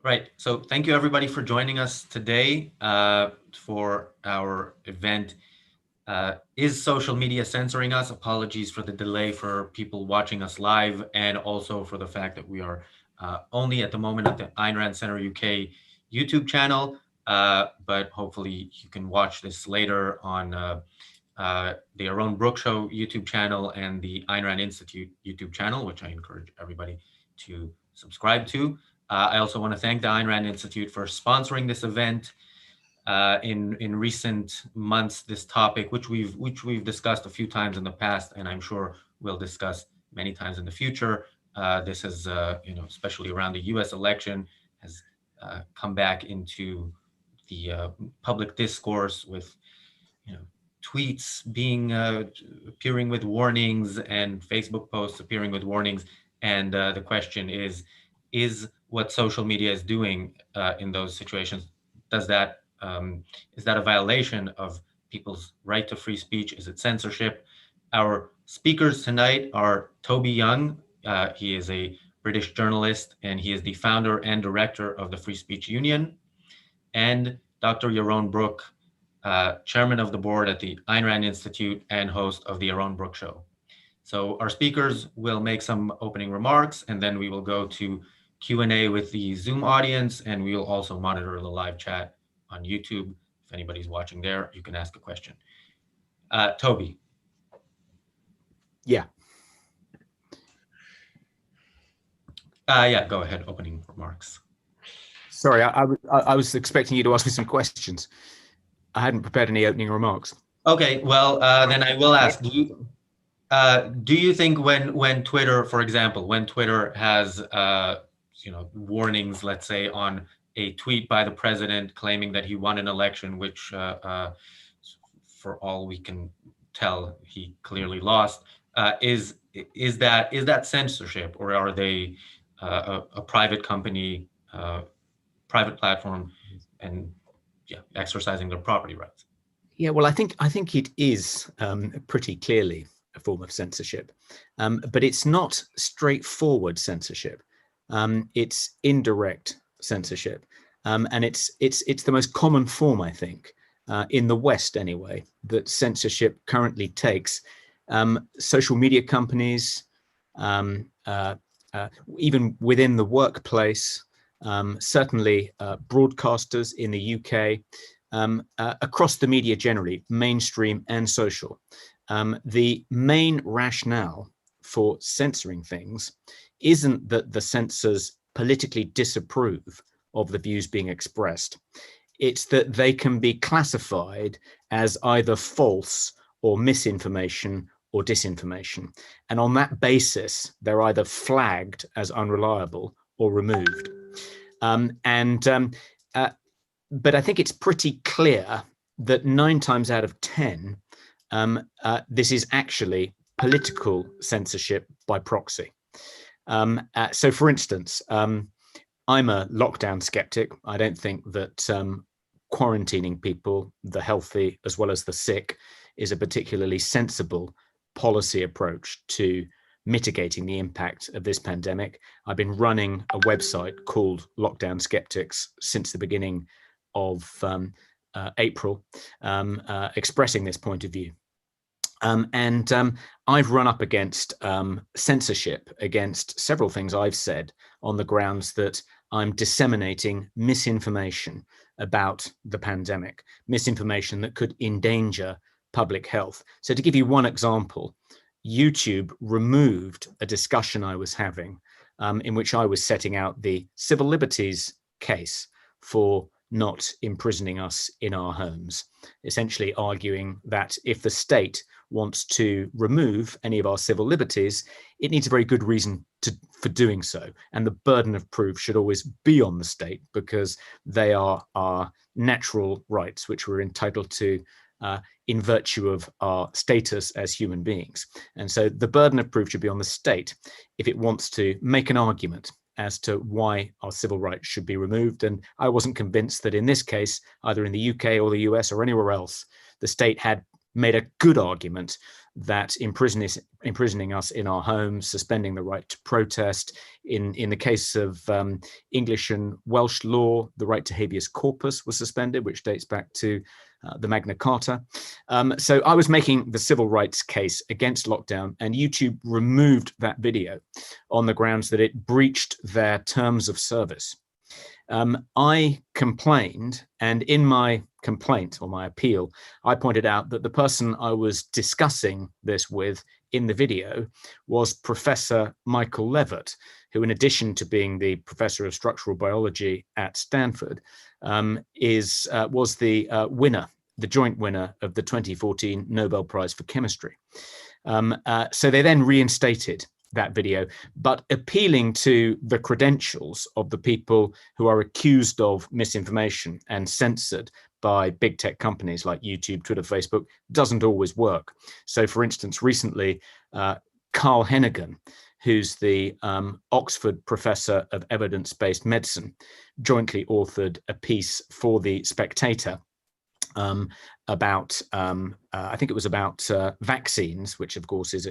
Right. So thank you everybody for joining us today for our event. Is social media censoring us? Apologies for the delay for people watching us live, and also for the fact that we are only at the moment at the Ayn Rand Center UK YouTube channel. But hopefully you can watch this later on the Yaron Brook Show YouTube channel and the Ayn Rand Institute YouTube channel, which I encourage everybody to subscribe to. I also want to thank the Ayn Rand Institute for sponsoring this event. In recent months, this topic, which we've discussed a few times in the past, and I'm sure we'll discuss many times in the future. This has, especially around the U.S. election, has come back into the public discourse with you know tweets being appearing with warnings and Facebook posts appearing with warnings. And the question is what social media is doing in those situations, does that is that a violation of people's right to free speech? Is it censorship? Our speakers tonight are Toby Young. He is a British journalist, and he is the founder and director of the Free Speech Union, and Dr. Yaron Brook, chairman of the board at the Ayn Rand Institute and host of the Yaron Brook Show. So our speakers will make some opening remarks, and then we will go to Q&A with the Zoom audience, and we will also monitor the live chat on YouTube. If anybody's watching there, you can ask a question. Toby. Yeah. Yeah, go ahead, opening remarks. Sorry, I was expecting you to ask me some questions. I hadn't prepared any opening remarks. Okay, well, then I will ask, do you think when Twitter, for example, when Twitter has warnings, let's say, on a tweet by the president claiming that he won an election, which for all we can tell he clearly lost, is that censorship, or are they a private company, private platform, and exercising their property rights? Yeah, well, I think it is pretty clearly a form of censorship, but it's not straightforward censorship. It's indirect censorship, and it's the most common form, I think, in the West anyway, that censorship currently takes. Social media companies, even within the workplace, certainly broadcasters in the UK, across the media generally, mainstream and social. The main rationale for censoring things isn't that the censors politically disapprove of the views being expressed. It's that they can be classified as either false or misinformation or disinformation. And on that basis, they're either flagged as unreliable or removed. But I think it's pretty clear that 9 times out of 10, this is actually political censorship by proxy. So, for instance, I'm a lockdown skeptic. I don't think that quarantining people, the healthy as well as the sick, is a particularly sensible policy approach to mitigating the impact of this pandemic. I've been running a website called Lockdown Skeptics since the beginning of April, expressing this point of view. I've run up against censorship against several things I've said on the grounds that I'm disseminating misinformation about the pandemic, misinformation that could endanger public health. So to give you one example, YouTube removed a discussion I was having in which I was setting out the civil liberties case for not imprisoning us in our homes, essentially arguing that if the state wants to remove any of our civil liberties, it needs a very good reason for doing so. And the burden of proof should always be on the state because they are our natural rights, which we're entitled to in virtue of our status as human beings. And so the burden of proof should be on the state if it wants to make an argument as to why our civil rights should be removed. And I wasn't convinced that in this case, either in the UK or the US or anywhere else, the state had made a good argument that imprisoning us in our homes, suspending the right to protest. In the case of English and Welsh law, the right to habeas corpus was suspended, which dates back to the Magna Carta. So I was making the civil rights case against lockdown, and YouTube removed that video on the grounds that it breached their terms of service. I complained, and in my complaint or my appeal, I pointed out that the person I was discussing this with in the video was Professor Michael Levitt, who, in addition to being the professor of structural biology at Stanford, was the joint winner of the 2014 Nobel Prize for Chemistry. So they then reinstated that video, but appealing to the credentials of the people who are accused of misinformation and censored by big tech companies like YouTube, Twitter, Facebook doesn't always work. So, for instance, recently, Carl Hennigan, who's the Oxford Professor of Evidence-Based Medicine, jointly authored a piece for The Spectator about I think it was about vaccines, which of course is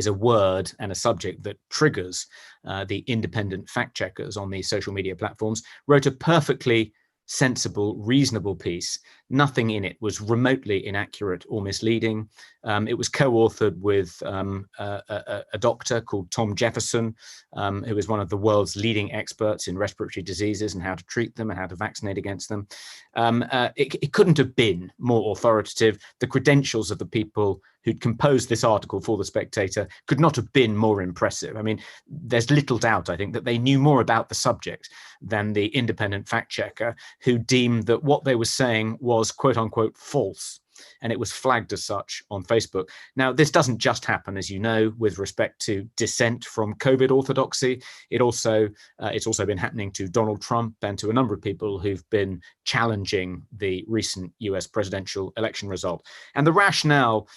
a word and a subject that triggers the independent fact checkers on these social media platforms. Wrote a perfectly sensible, reasonable piece. Nothing in it was remotely inaccurate or misleading. It was co-authored with a doctor called Tom Jefferson, who is one of the world's leading experts in respiratory diseases and how to treat them and how to vaccinate against them. It couldn't have been more authoritative. The credentials of the people who'd composed this article for The Spectator could not have been more impressive. I mean, there's little doubt, I think, that they knew more about the subject than the independent fact checker who deemed that what they were saying was quote unquote false. And it was flagged as such on Facebook. Now, this doesn't just happen, as you know, with respect to dissent from COVID orthodoxy. It's also been happening to Donald Trump and to a number of people who've been challenging the recent US presidential election result. And the rationale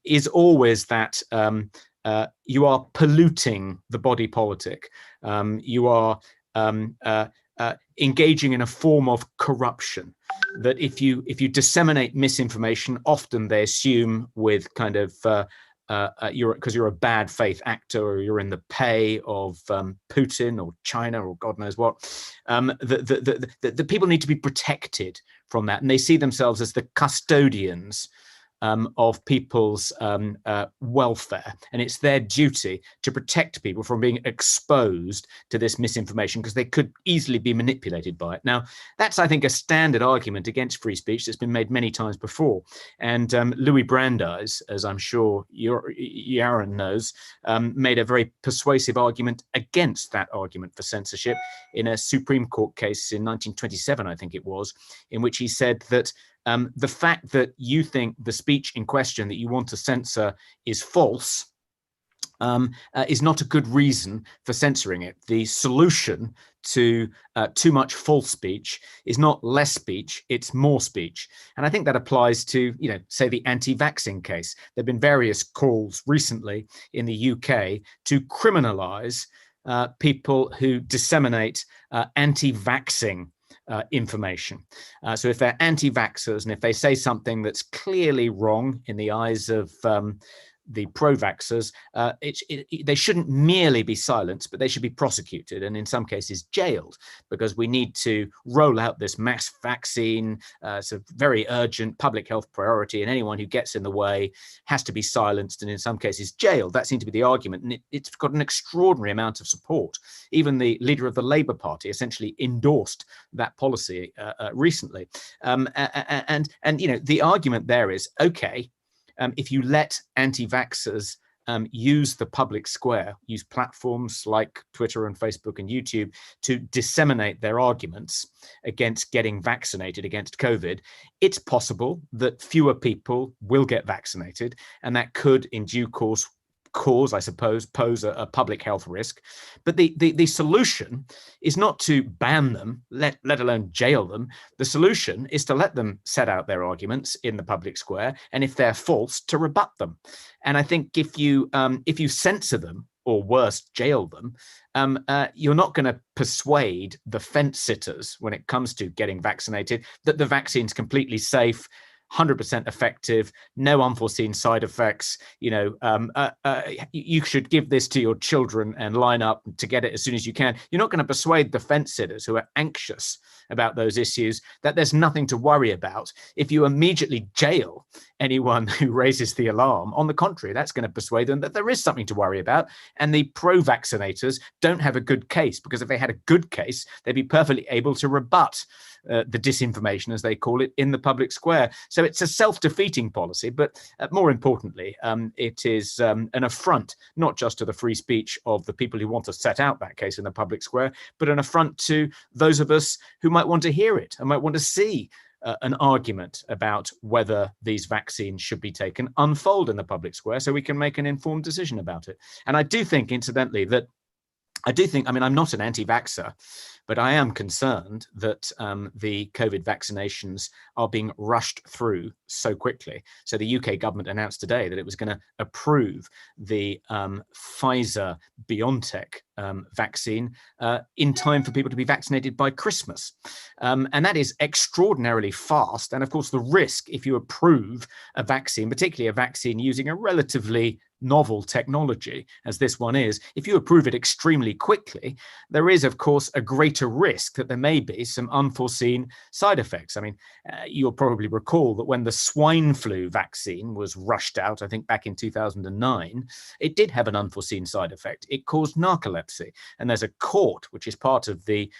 is always that you are polluting the body politic. You are engaging in a form of corruption. That if you disseminate misinformation, often they assume with kind of because you're a bad faith actor or you're in the pay of Putin or China or God knows what, the people need to be protected from that, and they see themselves as the custodians of people's welfare, and it's their duty to protect people from being exposed to this misinformation because they could easily be manipulated by it. Now, that's, I think, a standard argument against free speech that's been made many times before. And Louis Brandeis, as I'm sure Yaron knows, made a very persuasive argument against that argument for censorship in a Supreme Court case in 1927, I think it was, in which he said that the fact that you think the speech in question that you want to censor is false is not a good reason for censoring it. The solution to too much false speech is not less speech, it's more speech. And I think that applies to, say the anti-vaccine case. There have been various calls recently in the UK to criminalize people who disseminate anti-vaccine information. So if they're anti-vaxxers and if they say something that's clearly wrong in the eyes of the pro-vaxxers, they shouldn't merely be silenced, but they should be prosecuted and in some cases jailed, because we need to roll out this mass vaccine. It's a very urgent public health priority, and anyone who gets in the way has to be silenced and in some cases jailed. That seemed to be the argument, and it's got an extraordinary amount of support. Even the leader of the Labour Party essentially endorsed that policy recently. And the argument there is, okay, if you let anti-vaxxers use the public square, use platforms like Twitter and Facebook and YouTube to disseminate their arguments against getting vaccinated against COVID, it's possible that fewer people will get vaccinated, and that could, in due course, I suppose, pose a public health risk. But the solution is not to ban them, let alone jail them. The solution is to let them set out their arguments in the public square, and if they're false, to rebut them. And I think if you censor them, or worse, jail them, you're not going to persuade the fence sitters when it comes to getting vaccinated that the vaccine's completely safe. 100% effective, no unforeseen side effects. You should give this to your children and line up to get it as soon as you can. You're not going to persuade the fence sitters who are anxious about those issues that there's nothing to worry about if you immediately jail anyone who raises the alarm. On the contrary, that's going to persuade them that there is something to worry about. And the pro-vaccinators don't have a good case, because if they had a good case, they'd be perfectly able to rebut the disinformation, as they call it, in the public square. So it's a self-defeating policy, but more importantly, it is an affront, not just to the free speech of the people who want to set out that case in the public square, but an affront to those of us who might want to hear it and might want to see an argument about whether these vaccines should be taken unfold in the public square so we can make an informed decision about it. And I do think, incidentally, I'm not an anti-vaxxer, but I am concerned that the COVID vaccinations are being rushed through so quickly. So the UK government announced today that it was going to approve the Pfizer-BioNTech vaccine in time for people to be vaccinated by Christmas. And that is extraordinarily fast. And of course, the risk, if you approve a vaccine, particularly a vaccine using a relatively novel technology, as this one is, if you approve it extremely quickly, there is, of course, a greater risk that there may be some unforeseen side effects. I mean, you'll probably recall that when the swine flu vaccine was rushed out, I think back in 2009, it did have an unforeseen side effect. It caused narcolepsy. And there's a court, which is part of the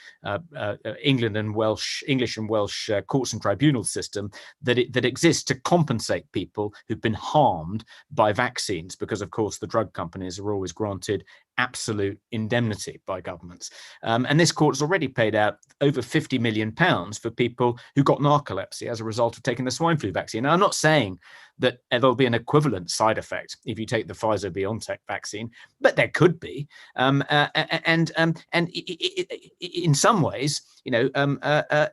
English and Welsh courts and tribunal system that exists to compensate people who've been harmed by vaccines, because, of course, the drug companies are always granted absolute indemnity by governments. And this court has already paid out over £50 million for people who got narcolepsy as a result of taking the swine flu vaccine. Now, I'm not saying that there'll be an equivalent side effect if you take the Pfizer-BioNTech vaccine, but there could be. And in some ways, the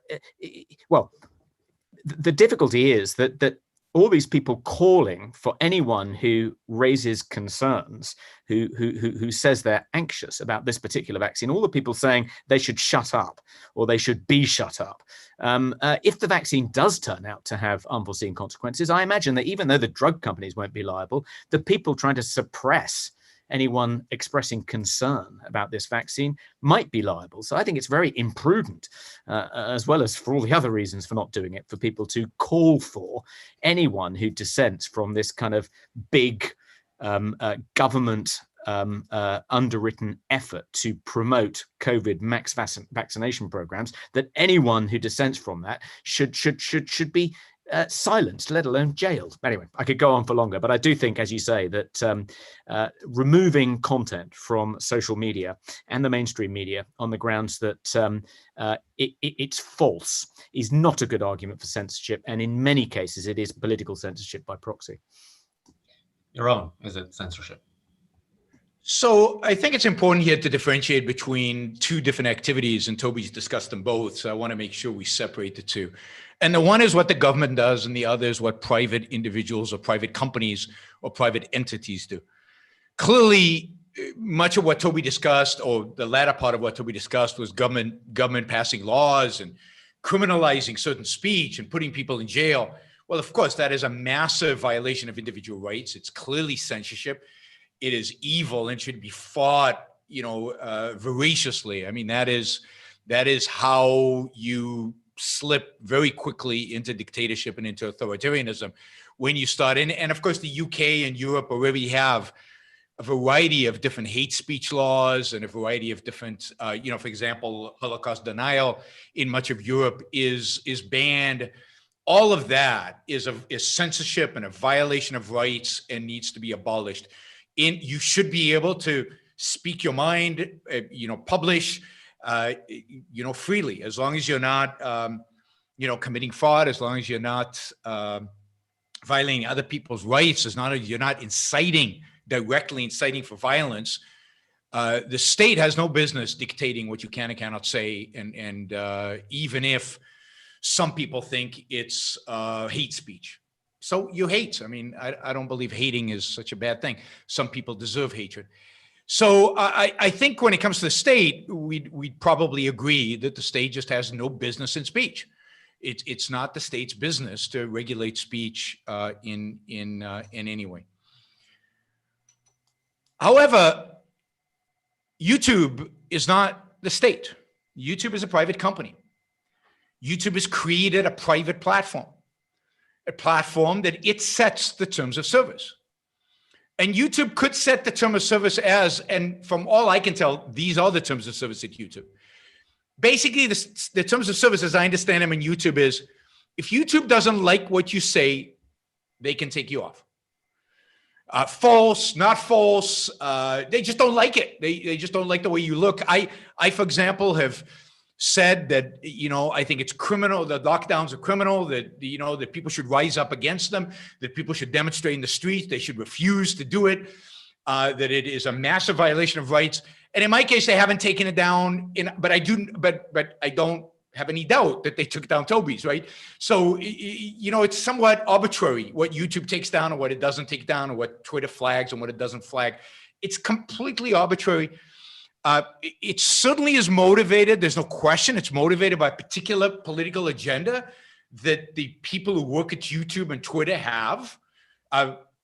difficulty is that all these people calling for anyone who raises concerns, who says they're anxious about this particular vaccine, all the people saying they should shut up or they should be shut up. If the vaccine does turn out to have unforeseen consequences, I imagine that even though the drug companies won't be liable, the people trying to suppress anyone expressing concern about this vaccine might be liable. So I think it's very imprudent, as well as for all the other reasons for not doing it, for people to call for anyone who dissents from this kind of big government underwritten effort to promote COVID max vaccination programs, that anyone who dissents from that should be silenced, let alone jailed. Anyway, I could go on for longer, but I do think, as you say, that removing content from social media and the mainstream media on the grounds that it's false is not a good argument for censorship. And in many cases, it is political censorship by proxy. Yaron, is it censorship? So I think it's important here to differentiate between two different activities, and Toby's discussed them both. So I want to make sure we separate the two. And the one is what the government does, and the other is what private individuals or private companies or private entities do. Clearly, much of what Toby discussed, or the latter part of what Toby discussed, was government passing laws and criminalizing certain speech and putting people in jail. Well, of course, that is a massive violation of individual rights. It's clearly censorship. It is evil and should be fought, voraciously. I mean, that is how you slip very quickly into dictatorship and into authoritarianism when you start in. And of course, the UK and Europe already have a variety of different hate speech laws and a variety of different, for example, Holocaust denial in much of Europe is banned. All of that is censorship and a violation of rights and needs to be abolished. You should be able to speak your mind, publish, freely, as long as you're not, committing fraud, as long as you're not violating other people's rights, as long as you're not directly inciting for violence. The state has no business dictating what you can and cannot say, and even if some people think it's hate speech. So you hate. I mean, I don't believe hating is such a bad thing. Some people deserve hatred. So I think when it comes to the state, we'd probably agree that the state just has no business in speech. It's not the state's business to regulate speech in any way. However, YouTube is not the state. YouTube is a private company. YouTube has created a private platform, a platform that it sets the terms of service. And YouTube could set the term of service as, and from all I can tell, these are the terms of service at YouTube. Basically, the terms of service, as I understand them in YouTube, is if YouTube doesn't like what you say, they can take you off. False, not false. They just don't like it. They just don't like the way you look. I, for example, have said that, I think it's criminal, that lockdowns are criminal, that, that people should rise up against them, that people should demonstrate in the streets, they should refuse to do it, that it is a massive violation of rights. And in my case, they haven't taken it down, but I don't have any doubt that they took down Toby's, right? So, it's somewhat arbitrary what YouTube takes down or what it doesn't take down, or what Twitter flags and what it doesn't flag. It's completely arbitrary. It certainly is motivated. There's no question. It's motivated by a particular political agenda that the people who work at YouTube and Twitter have.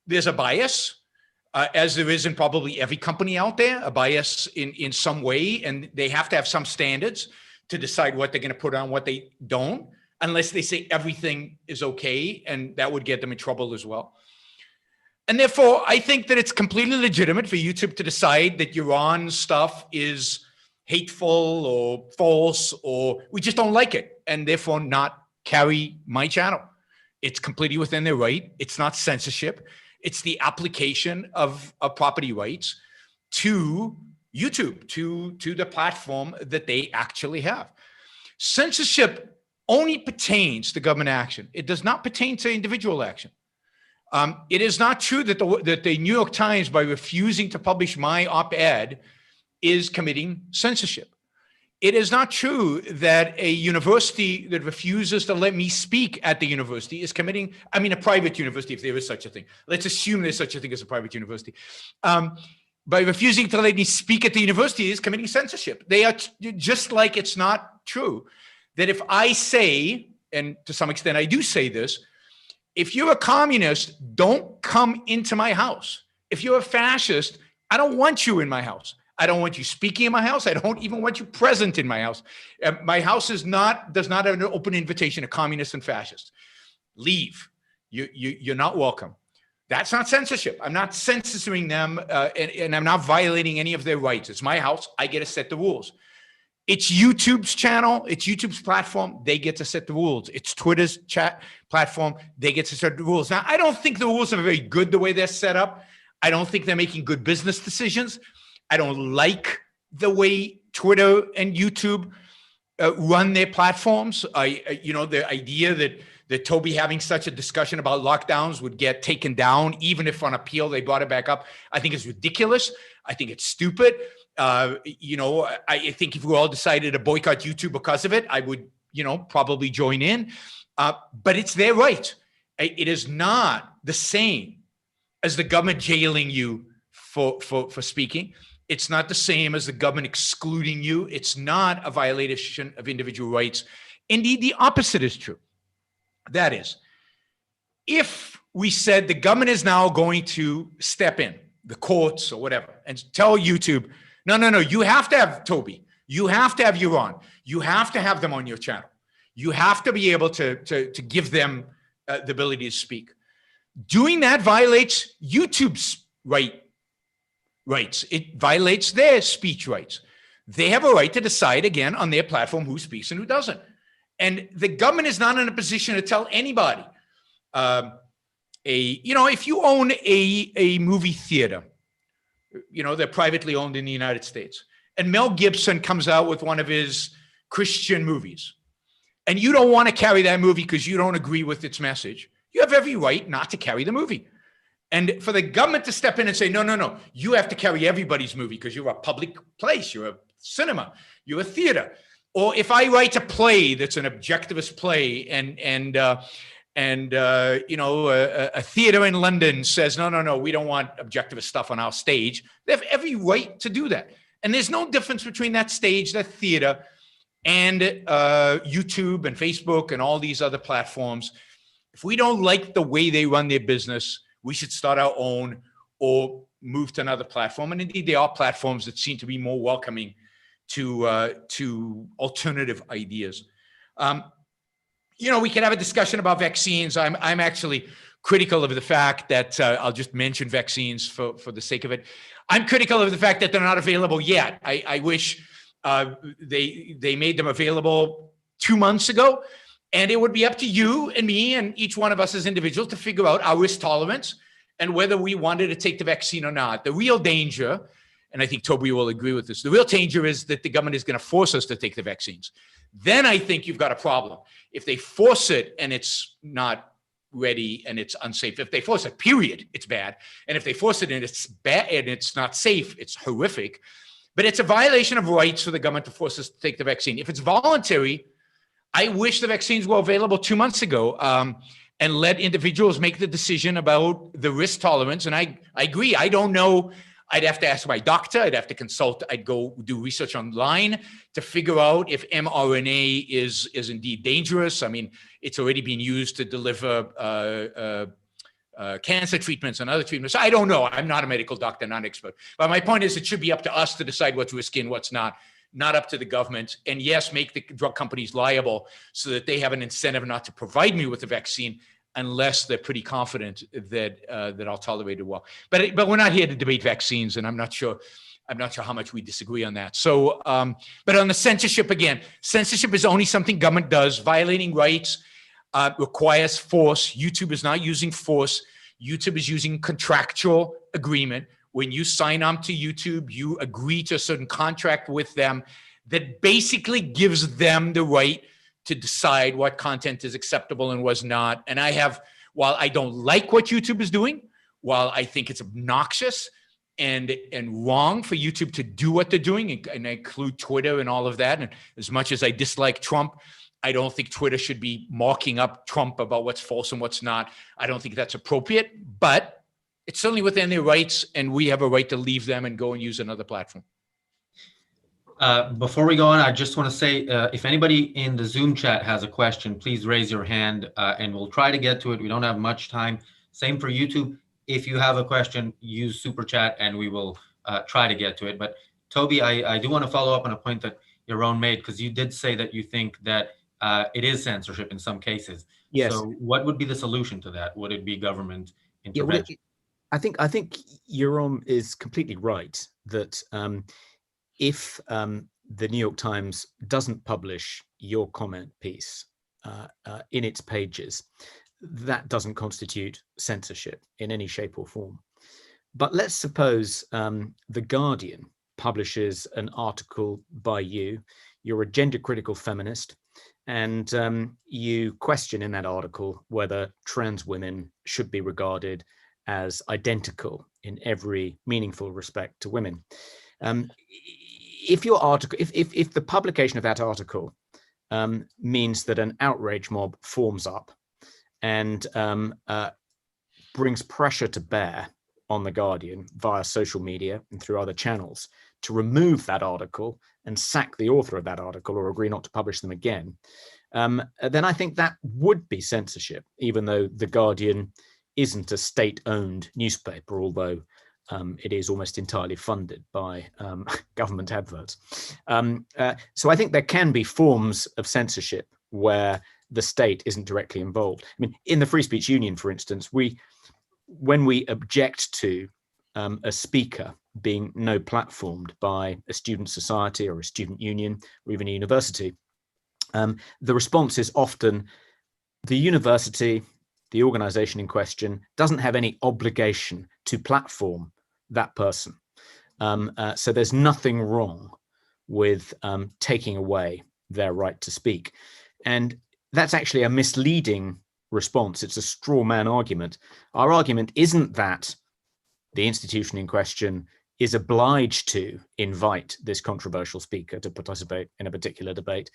There's a bias, as there is in probably every company out there, a bias in some way, and they have to have some standards to decide what they're going to put on, what they don't, unless they say everything is okay, and that would get them in trouble as well. And therefore, I think that it's completely legitimate for YouTube to decide that Yaron stuff is hateful or false, or we just don't like it, and therefore not carry my channel. It's completely within their right. It's not censorship. It's the application of property rights to YouTube, to the platform that they actually have. Censorship only pertains to government action. It does not pertain to individual action. It is not true that the New York Times, by refusing to publish my op-ed, is committing censorship. It is not true that a university that refuses to let me speak at the university is committing, a private university, if there is such a thing. Let's assume there's such a thing as a private university. By refusing to let me speak at the university is committing censorship. They are just like it's not true that if I say, and to some extent I do say this, if you're a communist, don't come into my house. If you're a fascist, I don't want you in my house. I don't want you speaking in my house. I don't even want you present in my house. My house does not have an open invitation to communists and fascists. Leave. You're not welcome. That's not censorship. I'm not censoring them, and I'm not violating any of their rights. It's my house. I get to set the rules. It's YouTube's channel. It's YouTube's platform. They get to set the rules. It's Twitter's chat platform. They get to set the rules. Now, I don't think the rules are very good the way they're set up. I don't think they're making good business decisions. I don't like the way Twitter and YouTube run their platforms. The idea that Toby having such a discussion about lockdowns would get taken down, even if on appeal they brought it back up, I think is ridiculous. I think it's stupid. I think if we all decided to boycott YouTube because of it, I would, probably join in. But it's their right. It is not the same as the government jailing you for speaking. It's not the same as the government excluding you. It's not a violation of individual rights. Indeed, the opposite is true. That is, if we said the government is now going to step in, the courts or whatever, and tell YouTube, no, you have to have Toby. You have to have Yaron. You have to have them on your channel. You have to be able to give them the ability to speak. Doing that violates YouTube's rights. It violates their speech rights. They have a right to decide, again, on their platform who speaks and who doesn't. And the government is not in a position to tell anybody. If you own a movie theater, they're privately owned in the United States, and Mel Gibson comes out with one of his Christian movies, and you don't want to carry that movie because you don't agree with its message, you have every right not to carry the movie. And for the government to step in and say, no, you have to carry everybody's movie because you're a public place, you're a cinema, you're a theater. Or if I write a play that's an objectivist play, and a theater in London says, no, we don't want objectivist stuff on our stage, they have every right to do that. And there's no difference between that stage, that theater, and YouTube and Facebook and all these other platforms, if we don't like the way they run their business, we should start our own or move to another platform. And indeed, there are platforms that seem to be more welcoming to alternative ideas. We can have a discussion about vaccines. I'm actually critical of the fact that I'll just mention vaccines for the sake of it. I'm critical of the fact that they're not available yet. I wish they made them available 2 months ago, and it would be up to you and me and each one of us as individuals to figure out our risk tolerance and whether we wanted to take the vaccine or not. The real danger, and I think Toby will agree with this, the real danger is that the government is going to force us to take the vaccines. Then I think you've got a problem. If they force it and it's not ready and it's unsafe, if they force it, period, it's bad. And if they force it and it's bad and it's not safe, it's horrific. But it's a violation of rights for the government to force us to take the vaccine. If it's voluntary, I wish the vaccines were available 2 months ago, and let individuals make the decision about the risk tolerance. And I agree. I don't know. I'd have to ask my doctor. I'd have to consult. I'd go do research online to figure out if mRNA is indeed dangerous. I mean, it's already been used to deliver cancer treatments and other treatments. I don't know. I'm not a medical doctor, not an expert. But my point is, it should be up to us to decide what's risky and what's not up to the government. And yes, make the drug companies liable so that they have an incentive not to provide me with the vaccine unless they're pretty confident that I'll tolerate it well. But we're not here to debate vaccines, and I'm not sure how much we disagree on that. So, but on the censorship, again, censorship is only something government does. Violating rights requires force. YouTube is not using force. YouTube is using contractual agreement. When you sign on to YouTube, you agree to a certain contract with them that basically gives them the right to decide what content is acceptable and was not. And while I don't like what YouTube is doing, while I think it's obnoxious and wrong for YouTube to do what they're doing, and I include Twitter and all of that, and as much as I dislike Trump, I don't think Twitter should be marking up Trump about what's false and what's not. I don't think that's appropriate, but it's certainly within their rights, and we have a right to leave them and go and use another platform. Before we go on, I just want to say, if anybody in the Zoom chat has a question, please raise your hand and we'll try to get to it. We don't have much time. Same for YouTube. If you have a question, use Super Chat and we will try to get to it. But Toby, I do want to follow up on a point that Yaron made, because you did say that you think that it is censorship in some cases. Yes. So what would be the solution to that? Would it be government intervention? Yeah, well, I think Yaron is completely right that if the New York Times doesn't publish your comment piece in its pages, that doesn't constitute censorship in any shape or form. But let's suppose The Guardian publishes an article by you. You're a gender critical feminist, and you question in that article whether trans women should be regarded as identical in every meaningful respect to women. If your article, if the publication of that article means that an outrage mob forms up and brings pressure to bear on The Guardian via social media and through other channels to remove that article and sack the author of that article or agree not to publish them again, then I think that would be censorship, even though The Guardian isn't a state-owned newspaper, although it is almost entirely funded by government adverts. So I think there can be forms of censorship where the state isn't directly involved. I mean, in the Free Speech Union, for instance, when we object to a speaker being no platformed by a student society or a student union or even a university, the response is often the university, the organization in question, doesn't have any obligation to platform that person. So there's nothing wrong with taking away their right to speak. And that's actually a misleading response. It's a straw man argument. Our argument isn't that the institution in question is obliged to invite this controversial speaker to participate in a particular debate.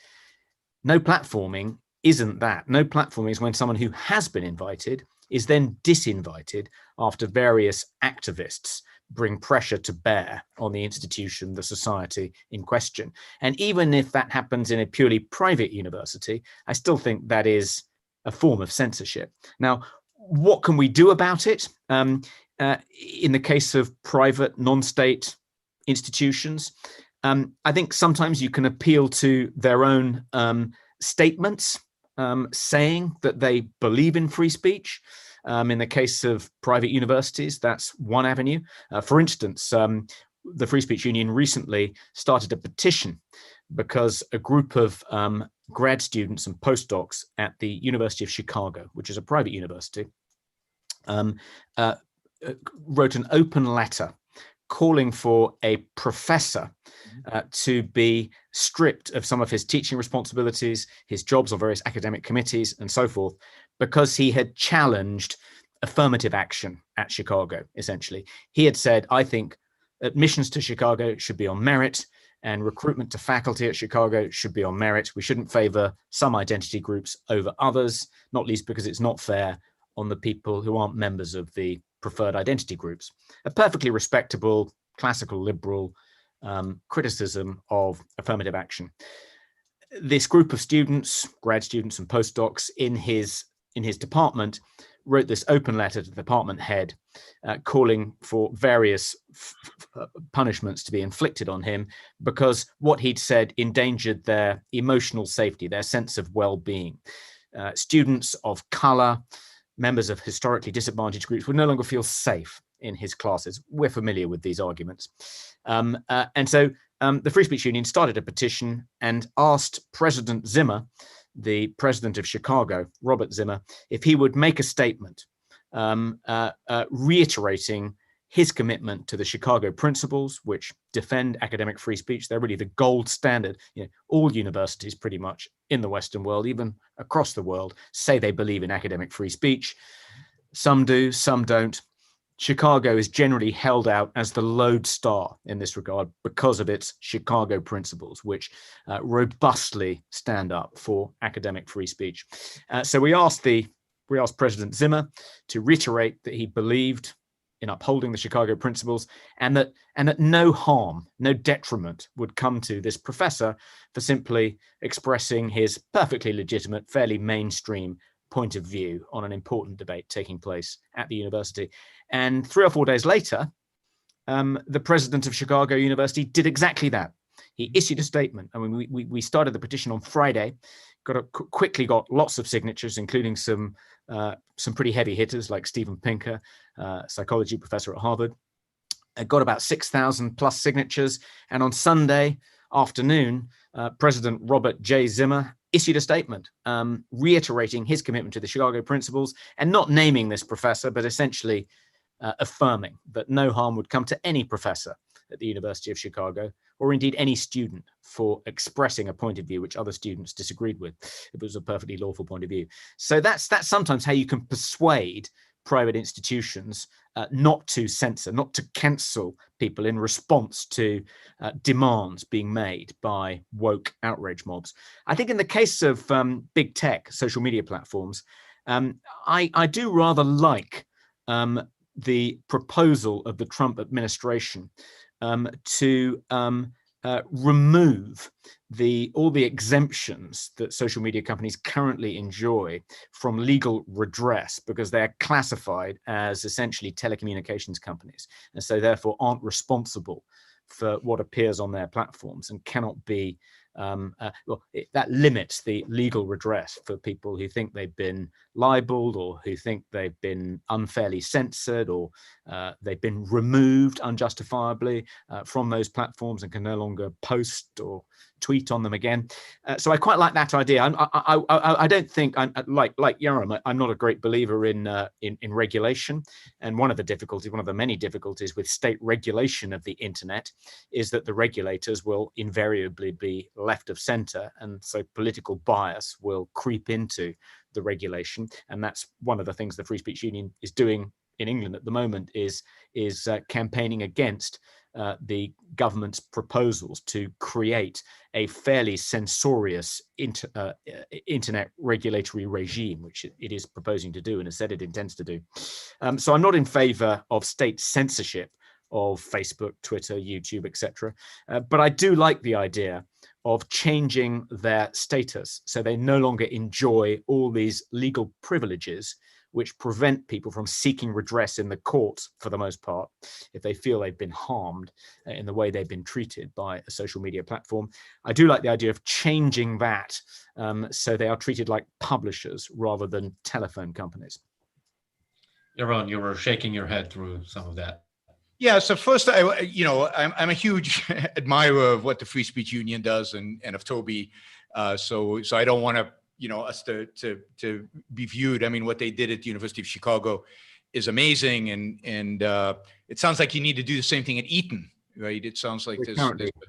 No platforming isn't that. No platforming is when someone who has been invited is then disinvited after various activists bring pressure to bear on the institution, the society in question. And even if that happens in a purely private university, I still think that is a form of censorship. Now, what can we do about it? In the case of private, non-state institutions, I think sometimes you can appeal to their own statements saying that they believe in free speech. In the case of private universities, that's one avenue. For instance, the Free Speech Union recently started a petition because a group of grad students and postdocs at the University of Chicago, which is a private university, wrote an open letter calling for a professor to be stripped of some of his teaching responsibilities, his jobs on various academic committees and so forth, because he had challenged affirmative action at Chicago, essentially. He had said, I think admissions to Chicago should be on merit and recruitment to faculty at Chicago should be on merit. We shouldn't favor some identity groups over others, not least because it's not fair on the people who aren't members of the preferred identity groups. A perfectly respectable, classical liberal criticism of affirmative action. This group of students, grad students and postdocs in his department wrote this open letter to the department head calling for various punishments to be inflicted on him because what he'd said endangered their emotional safety, their sense of well-being. Students of color, members of historically disadvantaged groups would no longer feel safe in his classes. We're familiar with these arguments. And so the Free Speech Union started a petition and asked President Zimmer, the president of Chicago, Robert Zimmer, if he would make a statement reiterating his commitment to the Chicago principles, which defend academic free speech. They're really the gold standard. You know, all universities pretty much in the Western world, even across the world, say they believe in academic free speech. Some do, some don't. Chicago is generally held out as the lodestar in this regard because of its Chicago principles, which robustly stand up for academic free speech. So we asked President Zimmer to reiterate that he believed in upholding the Chicago principles and that no harm, no detriment would come to this professor for simply expressing his perfectly legitimate, fairly mainstream point of view on an important debate taking place at the university. And 3 or 4 days later, the president of Chicago University did exactly that. He issued a statement. I mean, we started the petition on Friday, quickly got lots of signatures, including some pretty heavy hitters like Steven Pinker, psychology professor at Harvard. Got about 6,000 plus signatures. And on Sunday afternoon, President Robert J. Zimmer issued a statement reiterating his commitment to the Chicago principles and not naming this professor, but essentially affirming that no harm would come to any professor at the University of Chicago, or indeed any student, for expressing a point of view which other students disagreed with. It was a perfectly lawful point of view. So that's sometimes how you can persuade private institutions not to censor, not to cancel people in response to demands being made by woke outrage mobs. I think in the case of big tech, social media platforms, I do rather like the proposal of the Trump administration to remove all the exemptions that social media companies currently enjoy from legal redress because they're classified as essentially telecommunications companies and so therefore aren't responsible for what appears on their platforms and cannot be that limits the legal redress for people who think they've been libeled or who think they've been unfairly censored or they've been removed unjustifiably from those platforms and can no longer post or tweet on them again. So I quite like that idea. I don't think I'm like Yaron. I'm not a great believer in regulation. And one of the many difficulties with state regulation of the internet is that the regulators will invariably be left of center, and so political bias will creep into the regulation. And that's one of the things the Free Speech Union is doing in England at the moment is campaigning against the government's proposals to create a fairly censorious internet regulatory regime, which it is proposing to do and has said it intends to do. So I'm not in favor of state censorship of Facebook, Twitter, YouTube, etc. But I do like the idea of changing their status so they no longer enjoy all these legal privileges which prevent people from seeking redress in the courts for the most part if they feel they've been harmed in the way they've been treated by a social media platform. I do like the idea of changing that so they are treated like publishers rather than telephone companies. Yaron, you were shaking your head through some of that. Yeah. So first, I'm a huge admirer of what the Free Speech Union does and of Toby. So I don't want us to be viewed. I mean, what they did at the University of Chicago is amazing, and it sounds like you need to do the same thing at Eton, right? It sounds like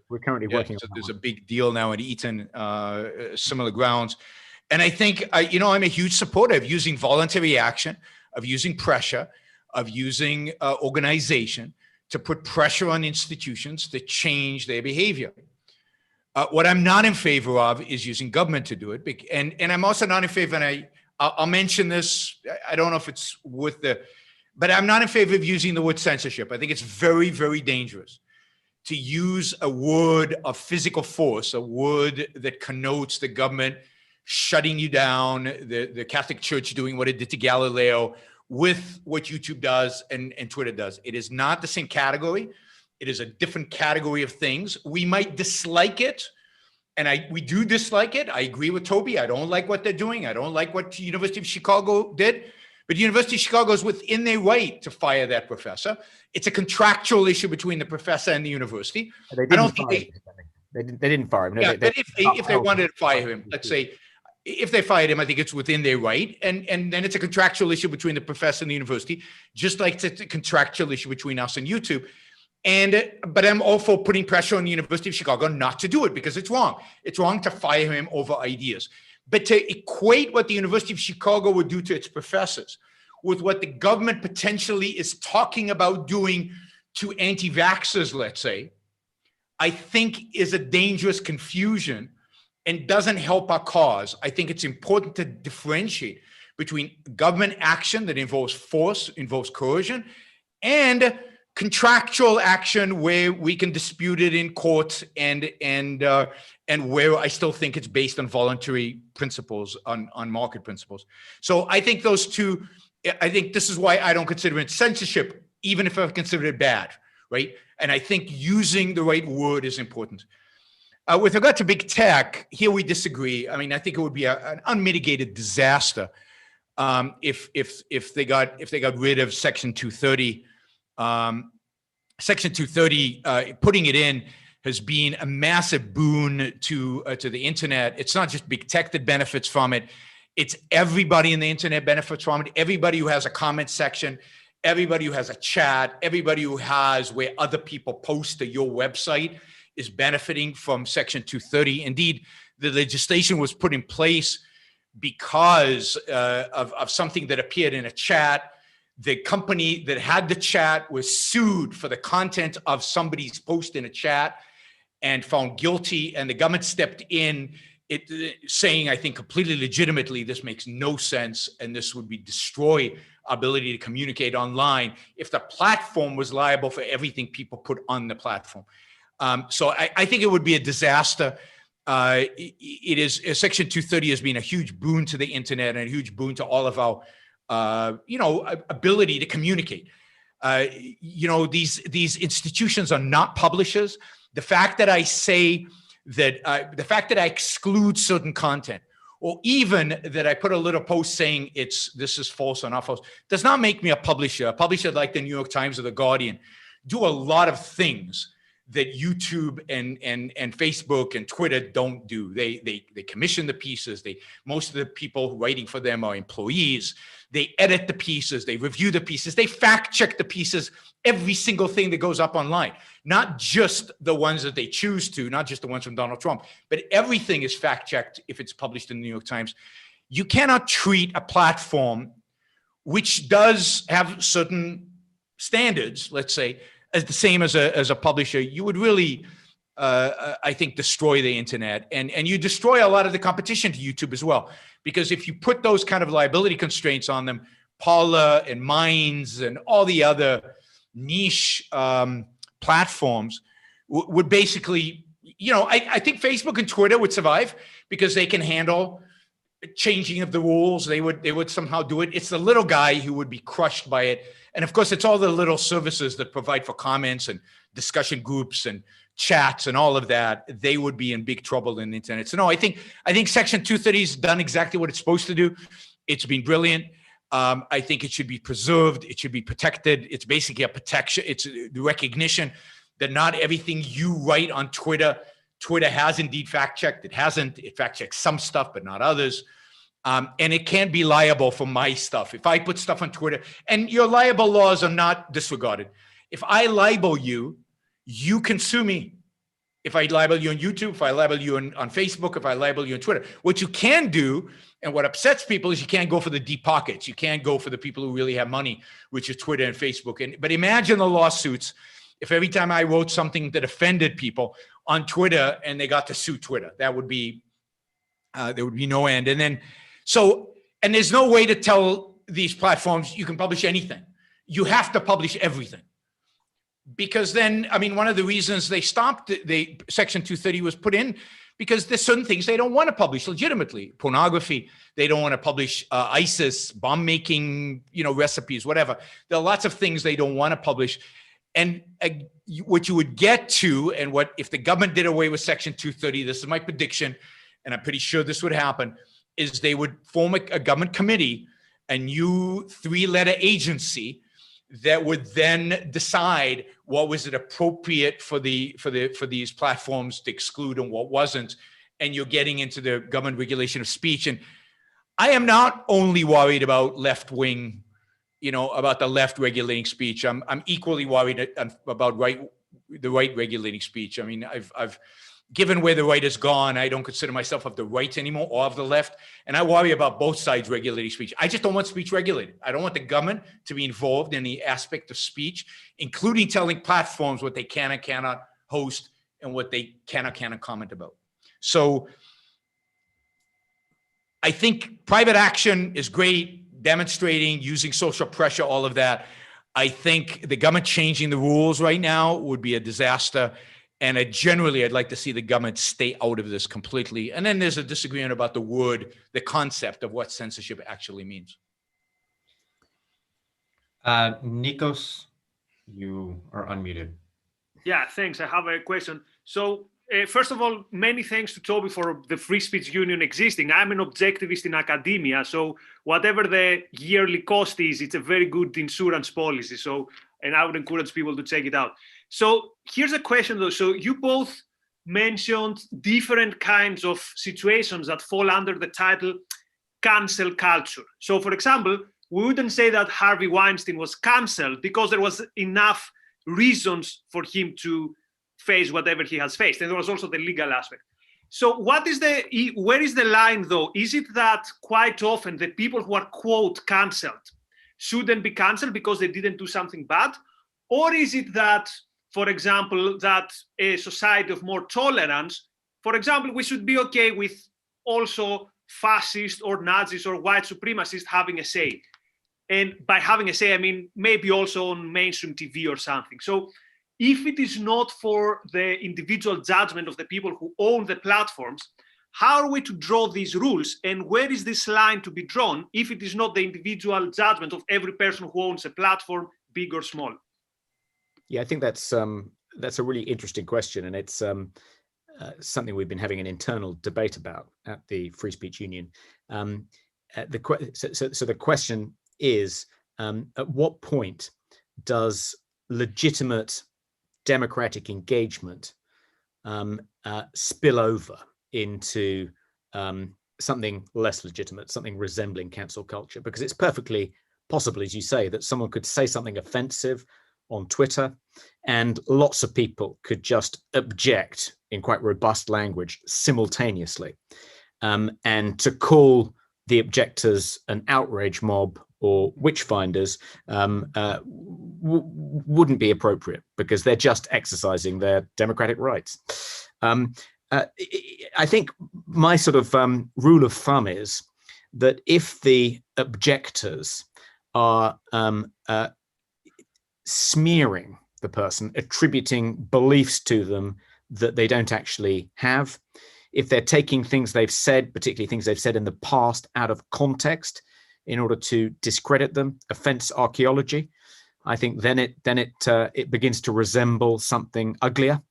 we're currently working. So there's a big deal now at Eton, similar grounds, and I think I'm a huge supporter of using voluntary action, of using pressure, of using organization to put pressure on institutions to change their behavior. What I'm not in favor of is using government to do it. And I'm also not in favor, and I'll mention this, I don't know if it's but I'm not in favor of using the word censorship. I think it's very, very dangerous to use a word of physical force, a word that connotes the government shutting you down, the Catholic Church doing what it did to Galileo, with what YouTube does and Twitter does. It is not the same category. It is a different category of things. We might dislike it, and we do dislike it. I agree with Toby. I don't like what they're doing. I don't like what the University of Chicago did, but the University of Chicago is within their right to fire that professor. It's a contractual issue between the professor and the university. They didn't fire him. No, yeah, but if they wanted to fire him, let's say, if they fired him, I think it's within their right. And then it's a contractual issue between the professor and the university, just like it's a contractual issue between us and YouTube. But I'm all for putting pressure on the University of Chicago not to do it because it's wrong. It's wrong to fire him over ideas. But to equate what the University of Chicago would do to its professors with what the government potentially is talking about doing to anti-vaxxers, let's say, I think is a dangerous confusion and doesn't help our cause. I think it's important to differentiate between government action that involves force, involves coercion, and contractual action where we can dispute it in court and where I still think it's based on voluntary principles, on market principles. So I think those two, I think this is why I don't consider it censorship, even if I consider it bad, right? And I think using the right word is important. With regard to big tech, here we disagree. I mean, I think it would be an unmitigated disaster if they got rid of Section 230. Section 230, putting it in has been a massive boon to the internet. It's not just big tech that benefits from it. It's everybody in the internet benefits from it. Everybody who has a comment section, everybody who has a chat, everybody who has where other people post to your website is benefiting from Section 230. Indeed, the legislation was put in place because of something that appeared in a chat. The company that had the chat was sued for the content of somebody's post in a chat and found guilty, and the government stepped in, saying, I think completely legitimately, this makes no sense, and this would destroy our ability to communicate online if the platform was liable for everything people put on the platform. So I think it would be a disaster. Section 230 has been a huge boon to the internet and a huge boon to all of our ability to communicate. These institutions are not publishers. The fact that I say that, the fact that I exclude certain content, or even that I put a little post saying this is false or not false, does not make me a publisher. A publisher like the New York Times or the Guardian do a lot of things that YouTube and Facebook and Twitter don't do. They commission the pieces. Most of the people writing for them are employees. They edit the pieces. They review the pieces. They fact check the pieces, every single thing that goes up online, not just the ones that they choose to, not just the ones from Donald Trump, but everything is fact checked if it's published in the New York Times. You cannot treat a platform which does have certain standards, let's say, as the same as a publisher. You would really, I think, destroy the internet, and you destroy a lot of the competition to YouTube as well. Because if you put those kind of liability constraints on them, Paula and Minds and all the other niche platforms would basically, I think Facebook and Twitter would survive because they can handle changing of the rules. They would somehow do it. It's the little guy who would be crushed by it. And of course, it's all the little services that provide for comments and discussion groups and chats and all of that. They would be in big trouble in the internet. So no, I think Section 230 has done exactly what it's supposed to do. It's been brilliant. I think it should be preserved. It should be protected. It's basically a protection. It's the recognition that not everything you write on Twitter has indeed fact-checked. It hasn't. It fact-checks some stuff, but not others. And it can't be liable for my stuff. If I put stuff on Twitter, and your libel laws are not disregarded. If I libel you, you can sue me. If I libel you on YouTube, if I libel you on Facebook, if I libel you on Twitter. What you can do, and what upsets people, is you can't go for the deep pockets. You can't go for the people who really have money, which is Twitter and Facebook. But imagine the lawsuits if every time I wrote something that offended people on Twitter and they got to sue Twitter. That would be, there would be no end. And there's no way to tell these platforms you can publish anything. You have to publish everything. Because then, one of the reasons they stopped Section 230 was put in because there's certain things they don't want to publish legitimately. Pornography, they don't want to publish ISIS, bomb making, recipes, whatever. There are lots of things they don't want to publish. And what you would get to, and what if the government did away with Section 230, this is my prediction, and I'm pretty sure this would happen, is they would form a government committee, a new 3-letter agency that would then decide what was it appropriate for these platforms to exclude and what wasn't. And you're getting into the government regulation of speech. And I am not only worried about left-wing, about the left regulating speech. I'm equally worried about the right regulating speech. I've given where the right has gone, I don't consider myself of the right anymore or of the left. And I worry about both sides regulating speech. I just don't want speech regulated. I don't want the government to be involved in the aspect of speech, including telling platforms what they can and cannot host and what they can or cannot comment about. So I think private action is great, demonstrating, using social pressure, all of that. I think the government changing the rules right now would be a disaster. And generally, I'd like to see the government stay out of this completely. And then there's a disagreement about the concept of what censorship actually means. Nikos, you are unmuted. Yeah, thanks. I have a question. So first of all, many thanks to Toby for the Free Speech Union existing. I'm an objectivist in academia. So whatever the yearly cost is, it's a very good insurance policy. And I would encourage people to check it out. So here's a question though. So you both mentioned different kinds of situations that fall under the title cancel culture. So for example, we wouldn't say that Harvey Weinstein was canceled because there was enough reasons for him to face whatever he has faced. And there was also the legal aspect. So where is the line though? Is it that quite often the people who are quote canceled shouldn't be canceled because they didn't do something bad? Or is it that, for example, that a society of more tolerance, for example, we should be okay with also fascists or Nazis or white supremacists having a say? And by having a say, I mean, maybe also on mainstream TV or something. So if it is not for the individual judgment of the people who own the platforms, how are we to draw these rules? And where is this line to be drawn if it is not the individual judgment of every person who owns a platform, big or small? Yeah, I think that's a really interesting question, and it's something we've been having an internal debate about at the Free Speech Union. So the question is, at what point does legitimate democratic engagement spill over into something less legitimate, something resembling cancel culture? Because it's perfectly possible, as you say, that someone could say something offensive on Twitter and lots of people could just object in quite robust language simultaneously. And to call the objectors an outrage mob or witchfinders wouldn't be appropriate because they're just exercising their democratic rights. I think my sort of rule of thumb is that if the objectors are smearing the person, attributing beliefs to them that they don't actually have. If they're taking things they've said, particularly things they've said in the past, out of context in order to discredit them, offense archaeology, I think then it begins to resemble something uglier.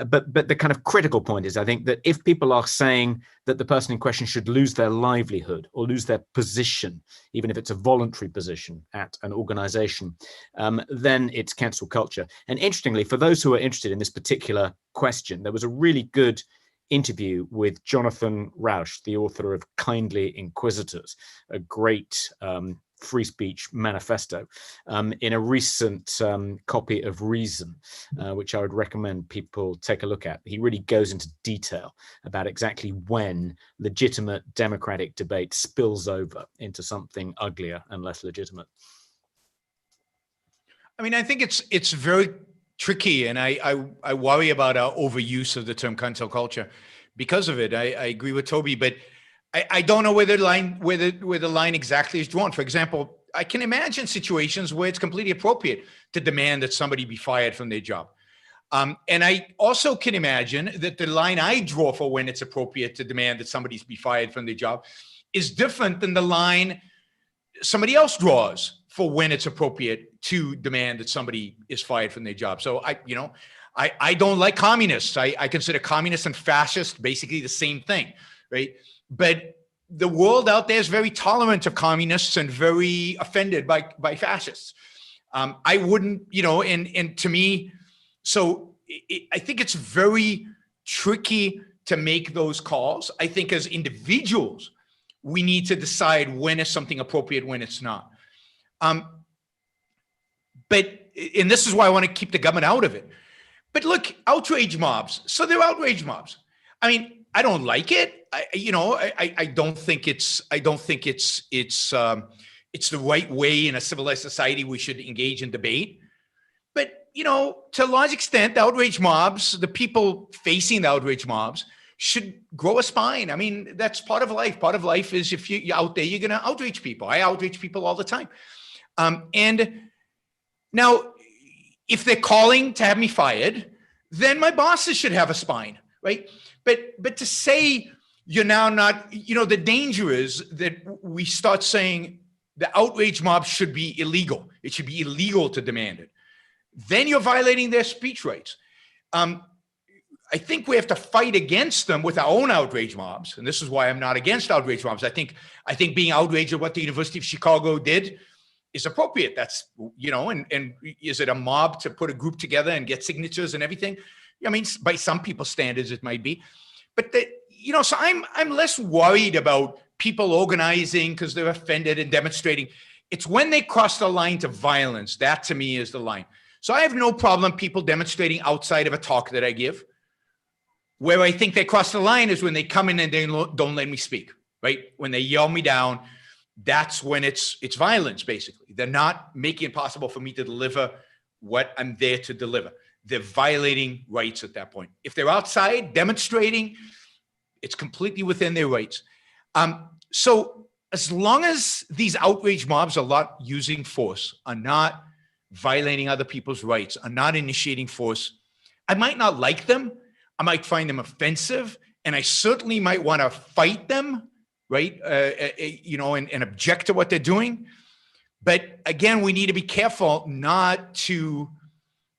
But the kind of critical point is, I think, that if people are saying that the person in question should lose their livelihood or lose their position, even if it's a voluntary position at an organization, then it's cancel culture. And interestingly, for those who are interested in this particular question, there was a really good interview with Jonathan Rauch, the author of Kindly Inquisitors, a great free speech manifesto, in a recent copy of Reason, which I would recommend people take a look at. He really goes into detail about exactly when legitimate democratic debate spills over into something uglier and less legitimate. I mean, I think it's very tricky, and I worry about our overuse of the term cancel culture because of it. I agree with Toby, but I don't know where the line exactly is drawn. For example, I can imagine situations where it's completely appropriate to demand that somebody be fired from their job. And I also can imagine that the line I draw for when it's appropriate to demand that somebody be fired from their job is different than the line somebody else draws for when it's appropriate to demand that somebody is fired from their job. So I don't like communists. I consider communists and fascists basically the same thing, right? But the world out there is very tolerant of communists and very offended by fascists. I wouldn't, and to me, so I think it's very tricky to make those calls. I think as individuals, we need to decide when is something appropriate, when it's not. And this is why I want to keep the government out of it. But look, outrage mobs. So they're outrage mobs. I mean, I don't like it. I don't think it's the right way in a civilized society we should engage in debate. But to a large extent, the outrage mobs, the people facing the outrage mobs, should grow a spine. I mean, that's part of life. Part of life is if you're out there, you're going to outrage people. I outrage people all the time. And now, if they're calling to have me fired, then my bosses should have a spine, right? But to say you're now not, the danger is that we start saying the outrage mob should be illegal. It should be illegal to demand it. Then you're violating their speech rights. I think we have to fight against them with our own outrage mobs. And this is why I'm not against outrage mobs. I think being outraged at what the University of Chicago did is appropriate. That's, and is it a mob to put a group together and get signatures and everything? I mean, by some people's standards, it might be. But so I'm less worried about people organizing because they're offended and demonstrating. It's when they cross the line to violence. That to me is the line. So I have no problem people demonstrating outside of a talk that I give. Where I think they cross the line is when they come in and they don't let me speak, right? When they yell me down, that's when it's violence, basically. They're not making it possible for me to deliver what I'm there to deliver. They're violating rights at that point. If they're outside demonstrating, it's completely within their rights. So as long as these outrage mobs are not using force, are not violating other people's rights, are not initiating force, I might not like them. I might find them offensive, and I certainly might want to fight them, right? And object to what they're doing. But again, we need to be careful not to